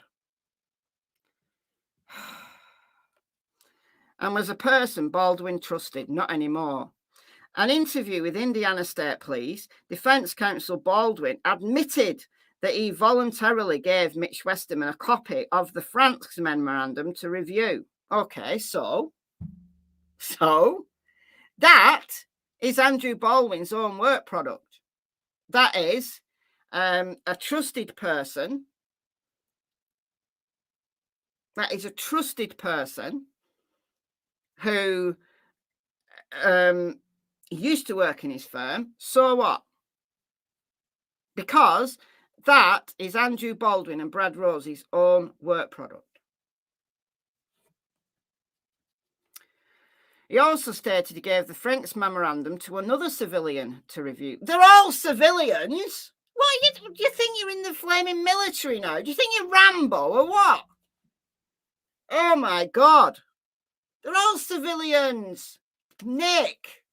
And was a person Baldwin trusted, not anymore. An interview with Indiana State Police, defense counsel Baldwin admitted that he voluntarily gave Mitch Westerman a copy of the Franks memorandum to review. Okay, so that is Andrew Baldwin's own work product. That is a trusted person. That is a trusted person who used to work in his firm. So what? Because that is Andrew Baldwin and Brad Rosie's own work product. He also stated he gave the Franks memorandum to another civilian to review. They're all civilians? What, do you think you're in the flaming military now? Do you think you're Rambo or what? Oh my God. They're all civilians. Nick.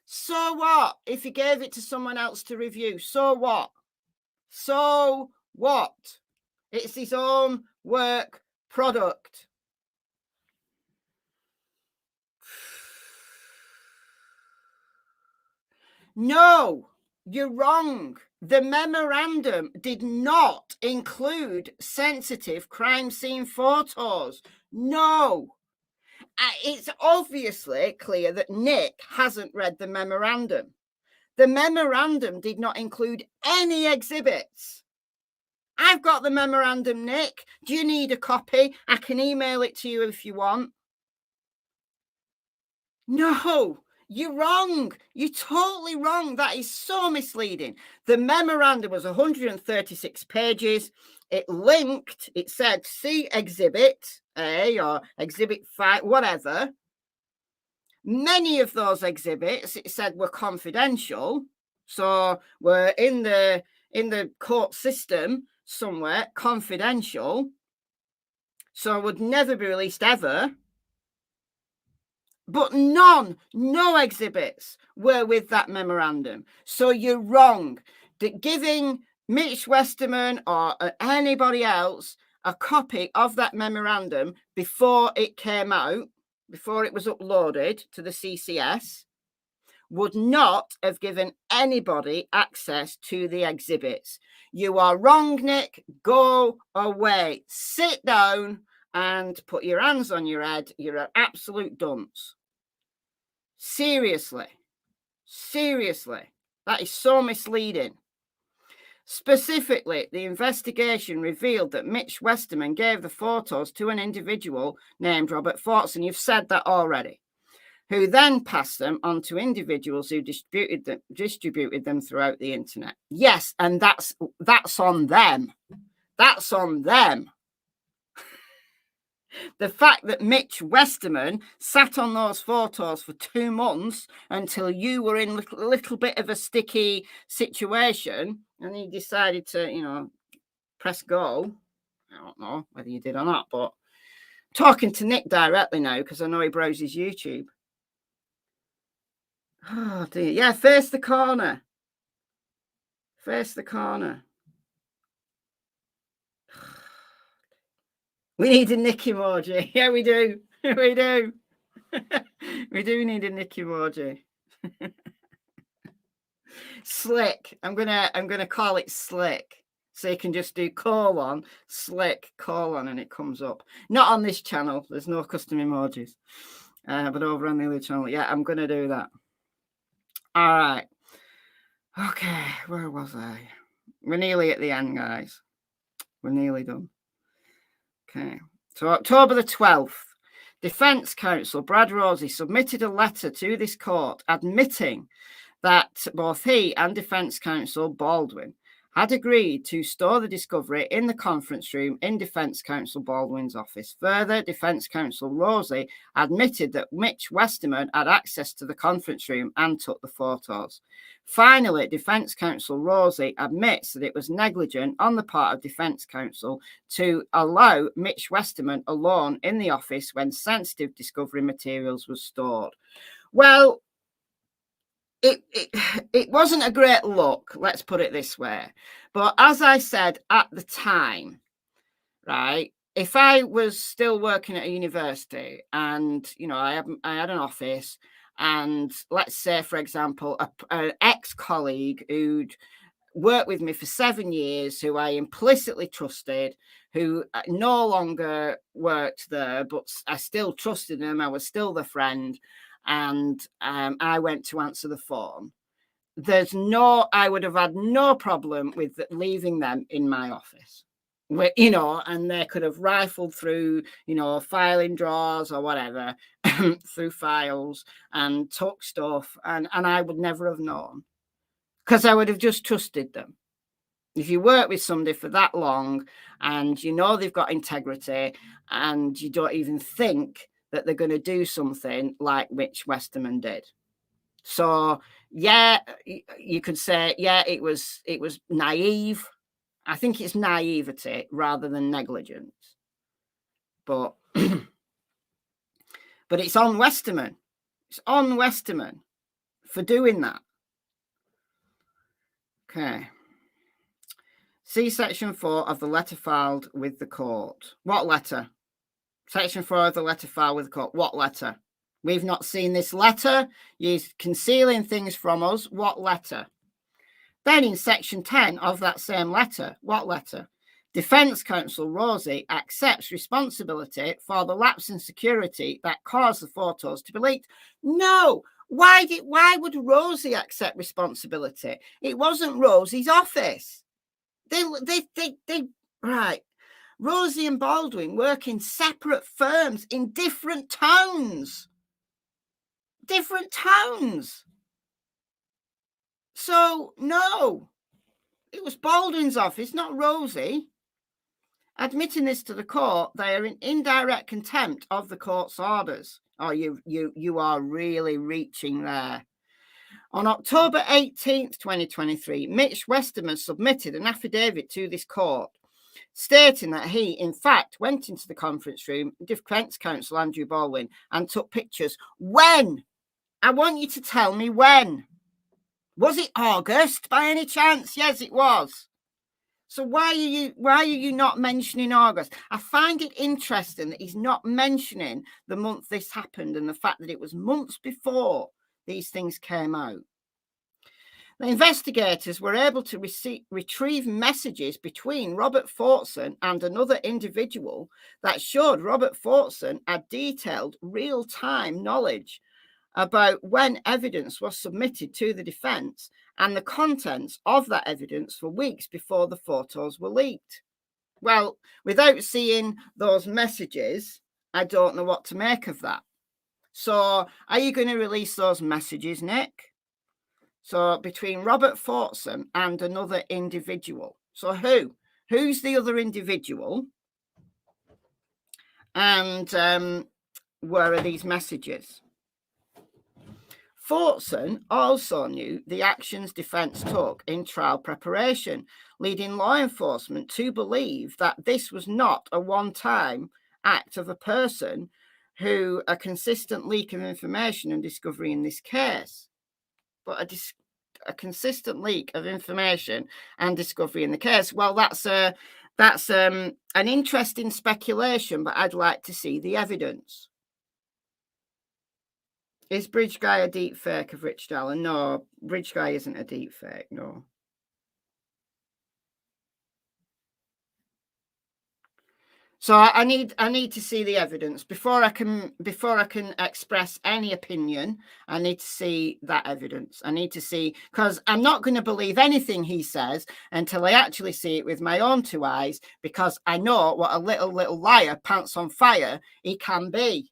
So what if he gave it to someone else to review? So what? So what? It's his own work product. No, you're wrong. The memorandum did not include sensitive crime scene photos. No. It's obviously clear that Nick hasn't read the memorandum. The memorandum did not include any exhibits. I've got the memorandum, Nick. Do you need a copy? I can email it to you if you want. No, You're wrong. You're totally wrong. That is so misleading. The memorandum was 136 pages. It linked, it said, see Exhibit A or Exhibit 5, whatever. Many of those exhibits, it said, were confidential. So were in the court system somewhere, confidential. So would never be released ever. But no exhibits were with that memorandum. So you're wrong. That giving Mitch Westerman or anybody else a copy of that memorandum before it came out, before it was uploaded to the CCS, would not have given anybody access to the exhibits. You are wrong, Nick. Go away. Sit down and put your hands on your head. You're an absolute dunce. Seriously. That is so misleading. Specifically, the investigation revealed that Mitch Westerman gave the photos to an individual named Robert Forston. You've said that already. Who then passed them on to individuals who distributed them throughout the internet. Yes, and that's on them. That's on them. The fact that Mitch Westerman sat on those photos for 2 months until you were in a little bit of a sticky situation and he decided to, press go. I don't know whether you did or not, but I'm talking to Nick directly now because I know he browses YouTube. Oh, dear. Yeah, face the corner. We need a Nick emoji. Yeah, we do. We do. We do need a Nick emoji. Slick. I'm gonna call it Slick. So you can just do colon, Slick, colon, and it comes up. Not on this channel. There's no custom emojis. But over on the other channel. Yeah, I'm gonna do that. All right. Okay, where was I? We're nearly at the end, guys. We're nearly done. Okay, so October the 12th, Defence Counsel Brad Rosey submitted a letter to this court admitting that both he and Defence Counsel Baldwin had agreed to store the discovery in the conference room in Defence Counsel Baldwin's office. Further, Defence Counsel Rosey admitted that Mitch Westerman had access to the conference room and took the photos. Finally, Defence Counsel Rosey admits that it was negligent on the part of Defence Counsel to allow Mitch Westerman alone in the office when sensitive discovery materials were stored. Well, it wasn't a great look, let's put it this way. But as I said at the time, right, if I was still working at a university and, I had an office and let's say, for example, an ex-colleague who'd worked with me for 7 years, who I implicitly trusted, who no longer worked there, but I still trusted him, I was still the friend, and I went to answer the phone. I would have had no problem with leaving them in my office, and they could have rifled through, filing drawers or whatever, through files and took stuff, and I would never have known because I would have just trusted them. If you work with somebody for that long and they've got integrity and you don't even think that they're going to do something like Mitch Westerman did. So, yeah, you could say, yeah, it was naive. I think it's naivety rather than negligence. But but it's on Westerman. It's on Westerman for doing that. Okay. See Section 4 of the letter filed with the court. What letter? Section 4 of the letter filed with the court. What letter? We've not seen this letter. You're concealing things from us. What letter? Then in Section 10 of that same letter, what letter? Defence Counsel Rosey accepts responsibility for the lapse in security that caused the photos to be leaked. No. Why would Rosey accept responsibility? It wasn't Rosey's office. They right. Rosey and Baldwin work in separate firms in different towns. different tones. So, no, it was Baldwin's office, not Rosie. Admitting this to the court, they are in indirect contempt of the court's orders. Oh, you are really reaching there. On October 18th, 2023, Mitch Westerman submitted an affidavit to this court stating that he, in fact, went into the conference room, defense counsel Andrew Baldwin, and took pictures. When? I want you to tell me when. Was it August by any chance? Yes, it was. So why are you not mentioning August? I find it interesting that he's not mentioning the month this happened and the fact that it was months before these things came out. The investigators were able to retrieve messages between Robert Forston and another individual that showed Robert Forston had detailed real-time knowledge about when evidence was submitted to the defense and the contents of that evidence for weeks before the photos were leaked. Well, without seeing those messages, I don't know what to make of that. So are you going to release those messages, Nick? So between Robert Forston and another individual. So who's the other individual? And where are these messages? Forston also knew the actions defense took in trial preparation, leading law enforcement to believe that this was not a one-time act of a person who a consistent leak of information and discovery in this case, but a consistent leak of information and discovery in the case. Well, that's an interesting speculation, but I'd like to see the evidence. Is Bridge Guy a deep fake of Rich Dallin? No, Bridge Guy isn't a deep fake, no. So I need to see the evidence before I can express any opinion. I need to see that evidence. I need to see, because I'm not going to believe anything he says until I actually see it with my own two eyes, because I know what a little liar, pants on fire, he can be.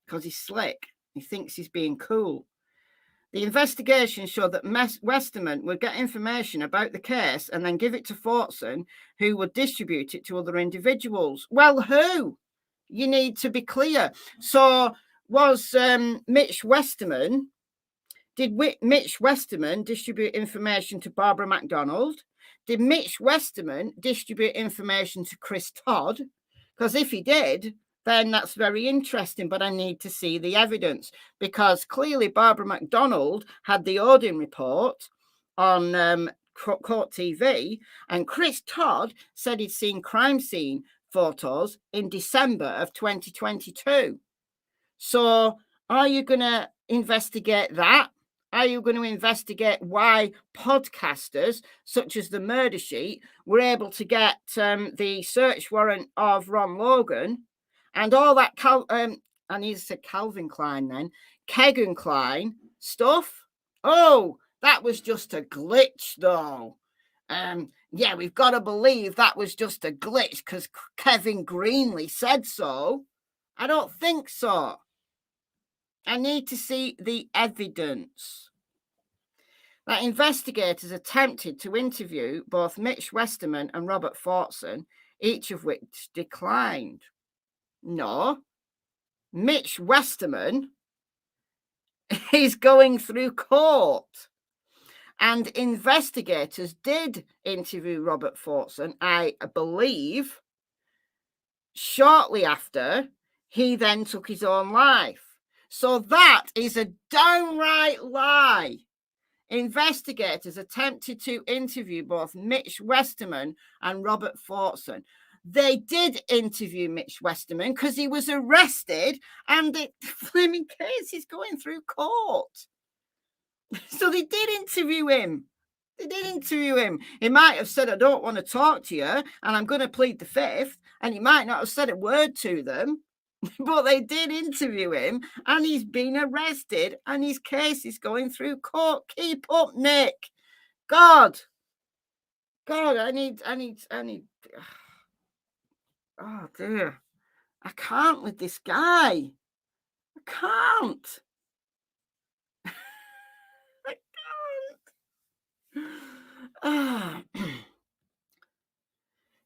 Because he's slick. He thinks he's being cool. The investigation showed that Westerman would get information about the case and then give it to Forston, who would distribute it to other individuals. Well, who? You need to be clear. So was Mitch Westerman, did Mitch Westerman distribute information to Barbara MacDonald? Did Mitch Westerman distribute information to Chris Todd? Because if he did, then that's very interesting, but I need to see the evidence, because clearly Barbara MacDonald had the Odin report on Court TV, and Chris Todd said he'd seen crime scene photos in December of 2022. So are you going to investigate that? Are you going to investigate why podcasters such as the Murder Sheet were able to get the search warrant of Ron Logan and all that, I need to say Calvin Klein then, Kegan Klein stuff? Oh, that was just a glitch though. Yeah, we've got to believe that was just a glitch because Kevin Greenlee said so. I don't think so. I need to see the evidence. That investigators attempted to interview both Mitch Westerman and Robert Forston, each of which declined. No, Mitch Westerman is going through court. And investigators did interview Robert Forston, I believe, shortly after he then took his own life. So that is a downright lie. Investigators attempted to interview both Mitch Westerman and Robert Forston. They did interview Mitch Westerman because he was arrested and the flaming case is going through court. So they did interview him. He might have said, I don't want to talk to you and I'm going to plead the fifth. And he might not have said a word to them, but they did interview him and he's been arrested and his case is going through court. Keep up, Nick. God, I need. Oh dear. I can't with this guy. can't. I can't.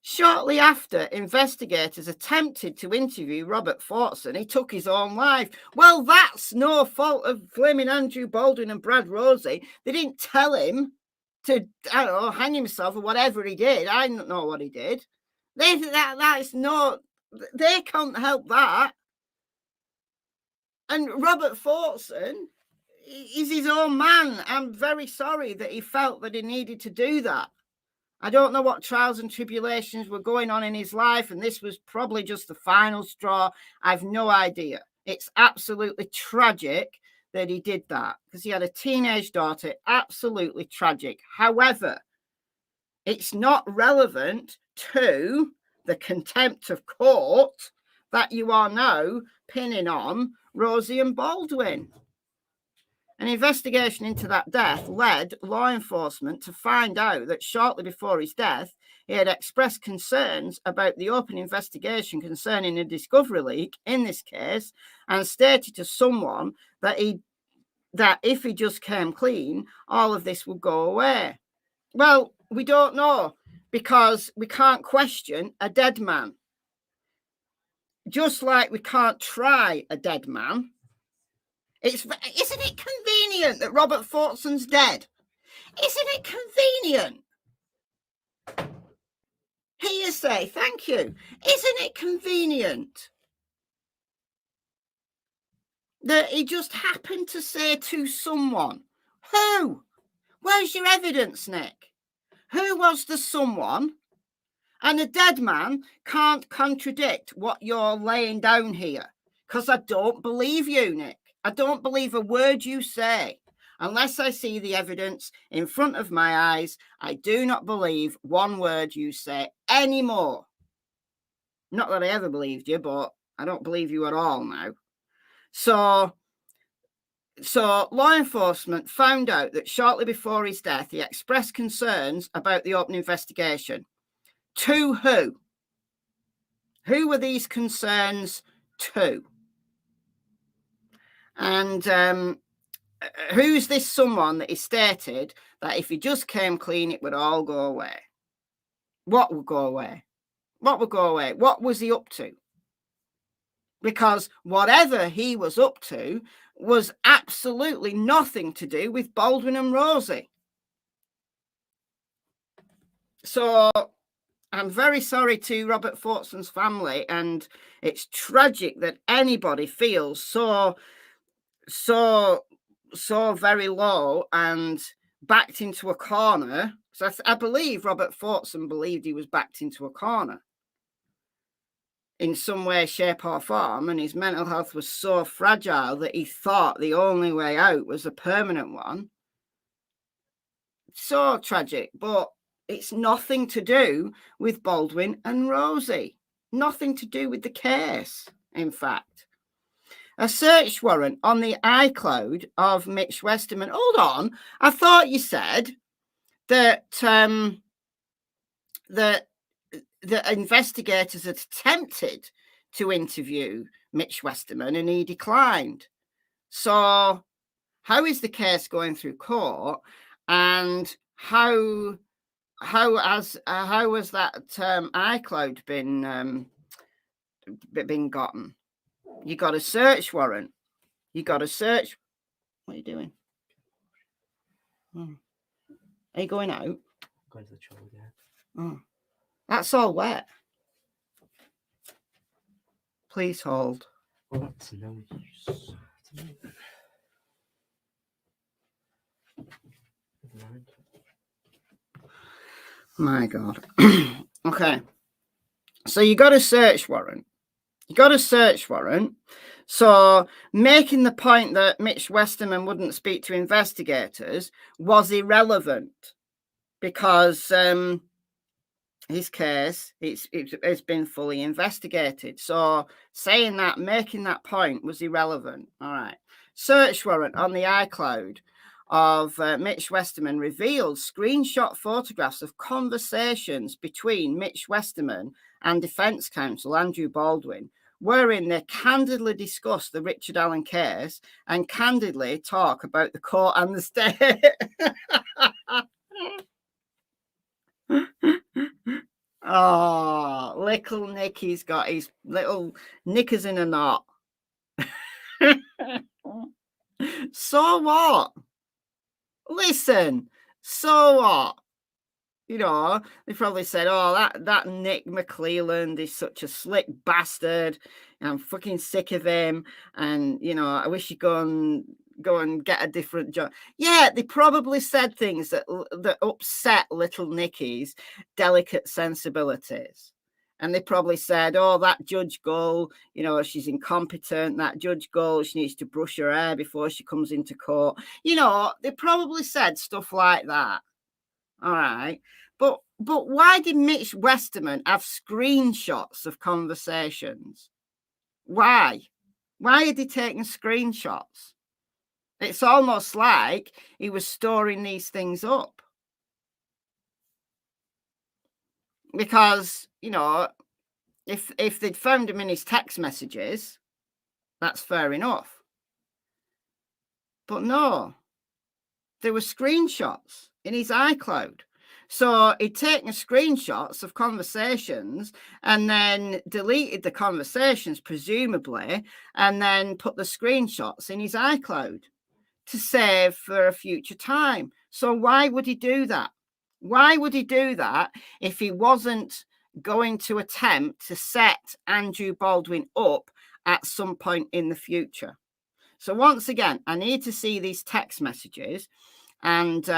Shortly after investigators attempted to interview Robert Forston, he took his own life. Well, that's no fault of flaming Andrew Baldwin and Brad Rosie. They didn't tell him to, I don't know, hang himself or whatever he did. I don't know what he did. They can't help that. And Robert Forston is his own man. I'm very sorry that he felt that he needed to do that. I don't know what trials and tribulations were going on in his life, and this was probably just the final straw. I've no idea. It's absolutely tragic that he did that because he had a teenage daughter. Absolutely tragic. However, it's not relevant to the contempt of court that you are now pinning on Rosie and Baldwin. An investigation into that death led law enforcement to find out that shortly before his death, he had expressed concerns about the open investigation concerning a discovery leak in this case and stated to someone that if he just came clean, all of this would go away. Well, we don't know because we can't question a dead man. Just like we can't try a dead man. Isn't it convenient that Robert Forston's dead? Isn't it convenient? Hearsay, thank you. Isn't it convenient that he just happened to say to someone, who? Where's your evidence, Nick? Who was the someone? And a dead man can't contradict what you're laying down here because I don't believe you, Nick. I don't believe a word you say. Unless I see the evidence in front of my eyes, I do not believe one word you say anymore. Not that I ever believed you, but I don't believe you at all now. So law enforcement found out that shortly before his death, he expressed concerns about the open investigation. To who? Who were these concerns to? And who's this someone that he stated that if he just came clean, it would all go away? What would go away? What would go away? What was he up to? Because whatever he was up to was absolutely nothing to do with Baldwin and Rosie. So I'm very sorry to Robert Forston's family, and it's tragic that anybody feels so very low and backed into a corner. So I believe Robert Forston believed he was backed into a corner in some way, shape or form, and his mental health was so fragile that he thought the only way out was a permanent one. So tragic, but it's nothing to do with Baldwin and Rosie. Nothing to do with the case, in fact. A search warrant on the iCloud of Mitch Westerman. Hold on. I thought you said that the investigators had attempted to interview Mitch Westerman and he declined. So how is the case going through court, and how has that iCloud been gotten? You got a search warrant. You got a search. What are you doing? Are you going out? Going to the CHORLEY, yeah. Oh, that's all wet. Please hold. Well, that's no use. My God. Okay. So you got a search warrant. So making the point that Mitch Westerman wouldn't speak to investigators was irrelevant because his case, it's been fully investigated. So saying that, making that point was irrelevant. All right. Search warrant on the iCloud of Mitch Westerman revealed screenshot photographs of conversations between Mitch Westerman and defense counsel Andrew Baldwin, wherein they candidly discuss the Richard Allen case and candidly talk about the court and the state. Oh, little Nicky's got his little knickers in a knot. So what? Listen, so what? You know, they probably said, oh, that Nick McClelland is such a slick bastard. I'm fucking sick of him. And, you know, I wish he'd go and get a different job. Yeah, they probably said things that upset little Nicky's delicate sensibilities. And they probably said, oh, that Judge Gull, you know, she's incompetent. That Judge Gull, she needs to brush her hair before she comes into court. You know, they probably said stuff like that. All right. But why did Mitch Westerman have screenshots of conversations? Why? Why had he taken screenshots? It's almost like he was storing these things up. Because, you know, if they'd found him in his text messages, that's fair enough. But no, there were screenshots in his iCloud. So he'd taken screenshots of conversations and then deleted the conversations, presumably, and then put the screenshots in his iCloud to save for a future time. So why would he do that? Why would he do that if he wasn't going to attempt to set Andrew Baldwin up at some point in the future? So once again, I need to see these text messages. And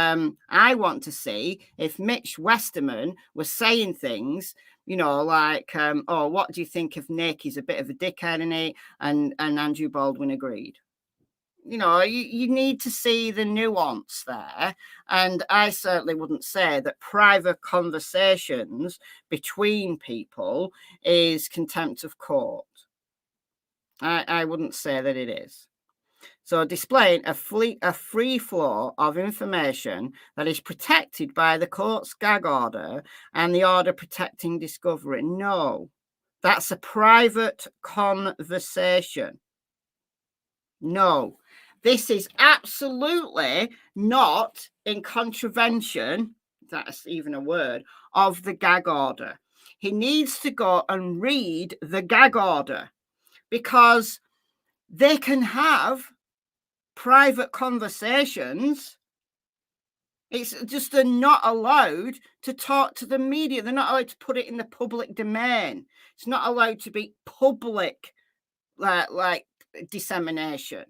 I want to see if Mitch Westerman was saying things, you know, like, oh, what do you think of Nick? He's a bit of a dickhead, isn't he? And Andrew Baldwin agreed. You know, you need to see the nuance there. And I certainly wouldn't say that private conversations between people is contempt of court. I wouldn't say that it is. So displaying a free flow of information that is protected by the court's gag order and the order protecting discovery. No, that's a private conversation. No, this is absolutely not in contravention, if that's even a word, of the gag order. He needs to go and read the gag order because they can have private conversations. It's just they're not allowed to talk to the media. They're not allowed to put it in the public domain. It's not allowed to be public like dissemination.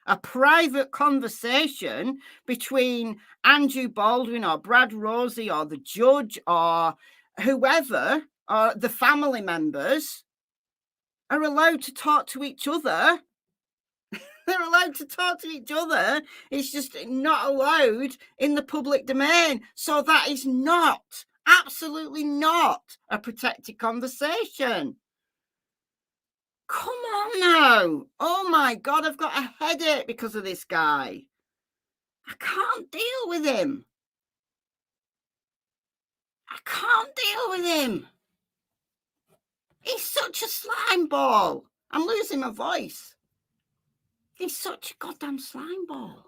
A private conversation between Andrew Baldwin or Brad Rosie or the judge or whoever or the family members are allowed to talk to each other. They're allowed to talk to each other. It's just not allowed in the public domain. So that is not, absolutely not, a protected conversation. Come on now. Oh my God, I've got a headache because of this guy. I can't deal with him. I can't deal with him. He's such a slime ball. I'm losing my voice. He's such a goddamn slime ball.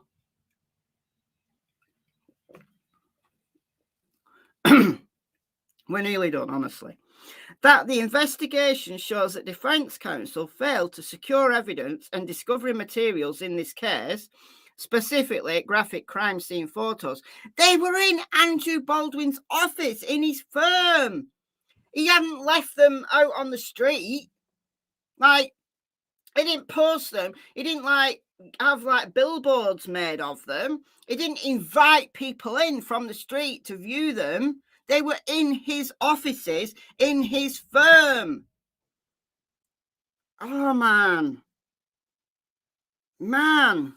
We're nearly done, honestly. That the investigation shows that defence counsel failed to secure evidence and discovery materials in this case, specifically graphic crime scene photos. They were in Andrew Baldwin's office in his firm. He hadn't left them out on the street. Like, he didn't post them. He didn't have billboards made of them. He didn't invite people in from the street to view them. They were in his offices, in his firm. Oh, man. Man.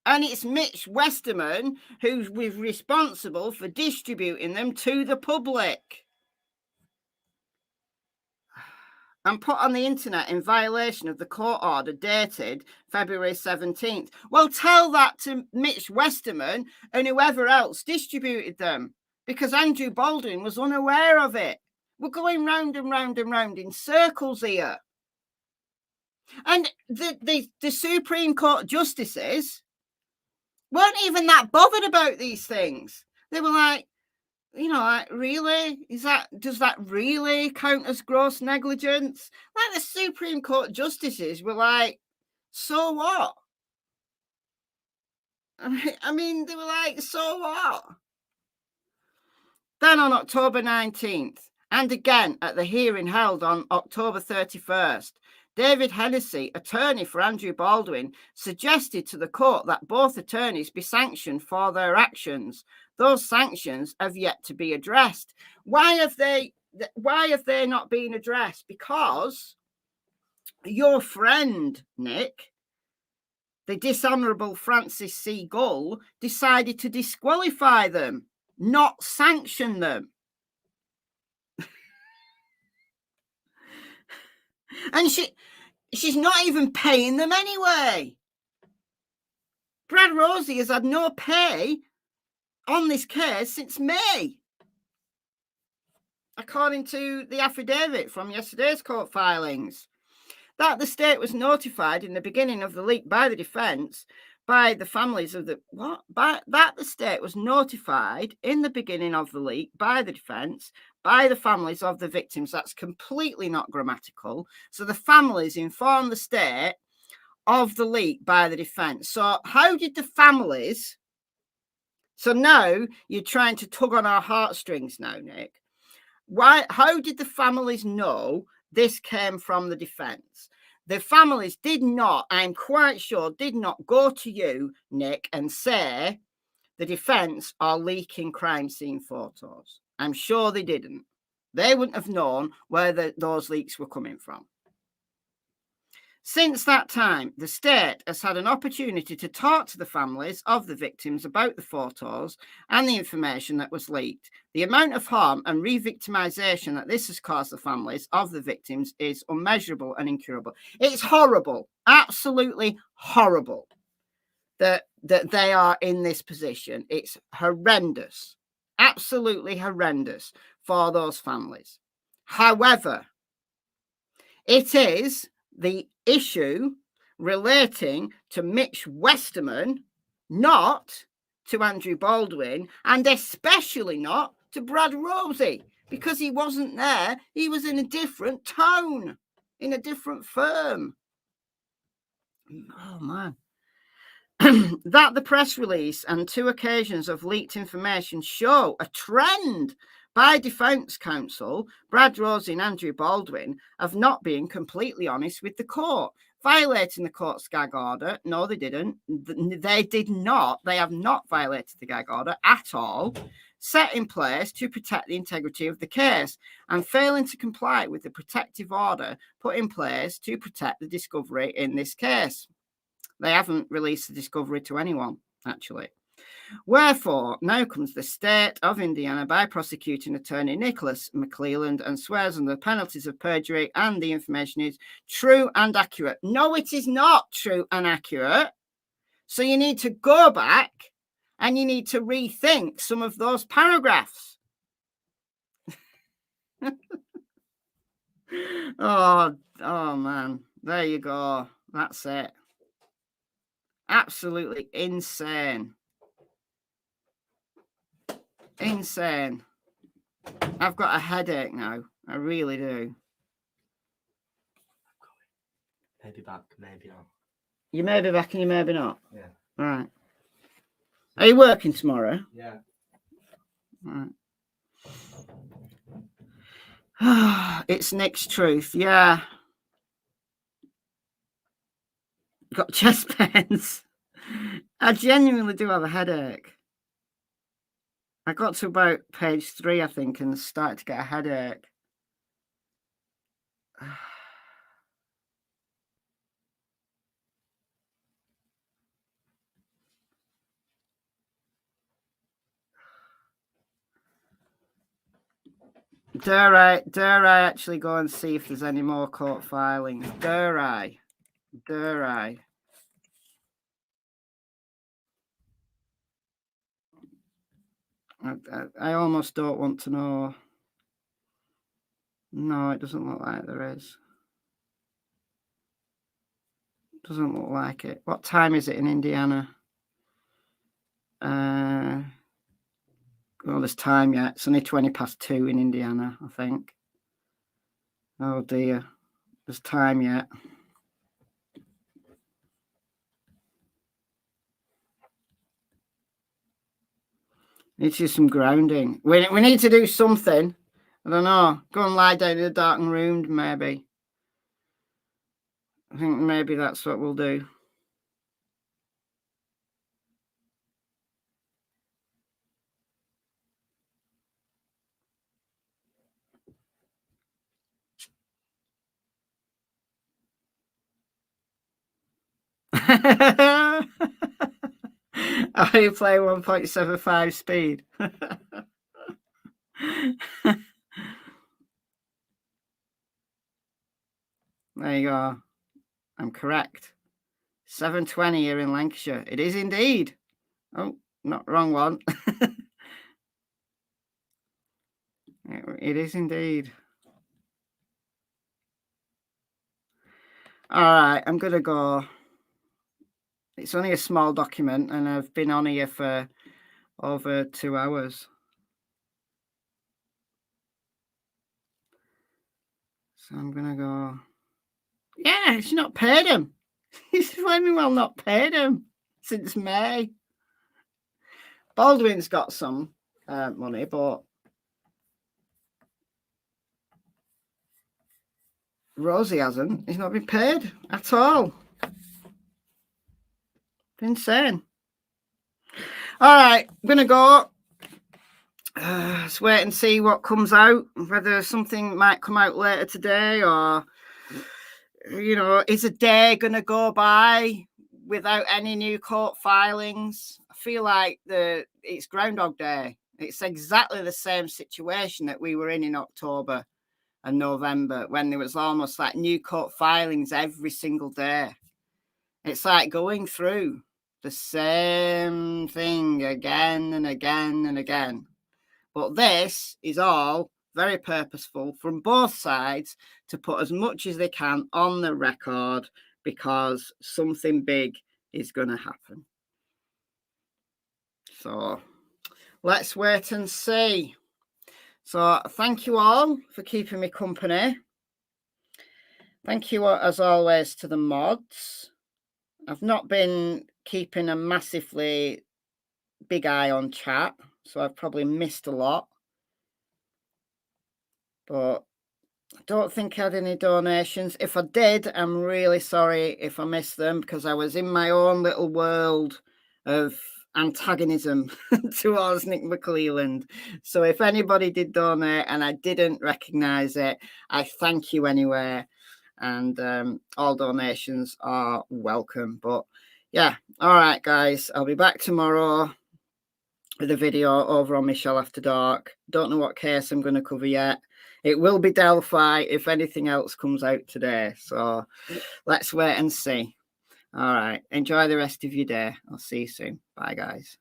And it's Mitch Westerman who's responsible for distributing them to the public. And put on the internet in violation of the court order dated February 17th. Well, tell that to Mitch Westerman and whoever else distributed them, because Andrew Baldwin was unaware of it. We're going round and round and round in circles here. And the Supreme Court justices weren't even that bothered about these things. They were like, you know, like, really? Does that really count as gross negligence? Like, the Supreme Court justices were like, so what? I mean, they were like, so what? Then on October 19th, and again at the hearing held on October 31st, David Hennessy, attorney for Andrew Baldwin, suggested to the court that both attorneys be sanctioned for their actions. Those sanctions have yet to be addressed. Why have they not been addressed? Because your friend, Nick, the dishonourable Francis C. Gull, decided to disqualify them, not sanction them. And she's not even paying them anyway. Brad Rosie has had no pay on this case since May, according to the affidavit from yesterday's court filings, that the state was notified in the beginning of the leak by the defence, by the families of the that the state was notified in the beginning of the leak by the defence, by the families of the victims. That's completely not grammatical. So the families informed the state of the leak by the defence. So how did the families? So now you're trying to tug on our heartstrings now, Nick. How did the families know this came from the defence? The families did not, I'm quite sure, did not go to you, Nick, and say the defence are leaking crime scene photos. I'm sure they didn't. They wouldn't have known where those leaks were coming from. Since that time, the state has had an opportunity to talk to the families of the victims about the photos and the information that was leaked. The amount of harm and re-victimisation that this has caused the families of the victims is unmeasurable and incurable. It's horrible, absolutely horrible that they are in this position. It's horrendous, absolutely horrendous for those families. However, it is the issue relating to Mitch Westerman, not to Andrew Baldwin, and especially not to Brad Rosie, because he wasn't there. He was in a different town, in a different firm. Oh, man. That the press release and 2 occasions of leaked information show a trend by defence counsel, Brad Rosie and Andrew Baldwin, of not being completely honest with the court, violating the court's gag order. No, they didn't. They did not. They have not violated the gag order at all, set in place to protect the integrity of the case, and failing to comply with the protective order put in place to protect the discovery in this case. They haven't released the discovery to anyone, actually. Wherefore, now comes the state of Indiana by prosecuting attorney Nicholas McClelland and swears under the penalties of perjury, and the information is true and accurate. No, it is not true and accurate. So you need to go back and you need to rethink some of those paragraphs. Oh, man. There you go. That's it. Absolutely insane. Insane. I've got a headache now. I really do. Maybe back, maybe not. You may be back and you may be not. Yeah. All right. Are you working tomorrow? Yeah. All right. It's Nick's truth. Yeah. Got chest pains. I genuinely do have a headache. I got to about page 3, I think, and started to get a headache. Dare I actually go and see if there's any more court filings? Dare I? I almost don't want to know. No, it doesn't look like there is. Doesn't look like it. What time is it in Indiana? Well, there's time yet. It's only 2:20 in Indiana, I think. Oh dear. There's time yet. Need to do some grounding. We need to do something. I don't know. Go and lie down in a darkened room, maybe. I think maybe that's what we'll do. Are you playing 1.75 speed? There you go. I'm correct. 7:20 here in Lancashire. It is indeed. Oh, not wrong one. It is indeed. All right, I'm going to go. It's only a small document, and I've been on here for over 2 hours. So I'm going to go. Yeah, she's not paid him. He's flaming well not paid him since May. Baldwin's got some money, but Rosie hasn't. He's not been paid at all. Insane. All right, I'm going to go. Let's wait and see what comes out, whether something might come out later today, or, you know, is a day going to go by without any new court filings? I feel like it's Groundhog Day. It's exactly the same situation that we were in October and November, when there was almost like new court filings every single day. It's like going through the same thing again and again and again. But this is all very purposeful from both sides to put as much as they can on the record, because something big is going to happen. So let's wait and see. So thank you all for keeping me company. Thank you, as always, to the mods. I've not been keeping a massively big eye on chat, so I've probably missed a lot. But I don't think I had any donations. If I did, I'm really sorry if I missed them, because I was in my own little world of antagonism towards Nick McClelland. So if anybody did donate and I didn't recognize it, I thank you anyway. And all donations are welcome. But yeah, all right, guys, I'll be back tomorrow with a video over on MichelleAfterDark. Don't know what case I'm going to cover yet. It will be Delphi if anything else comes out today. So let's wait and see. All right. Enjoy the rest of your day. I'll see you soon. Bye, guys.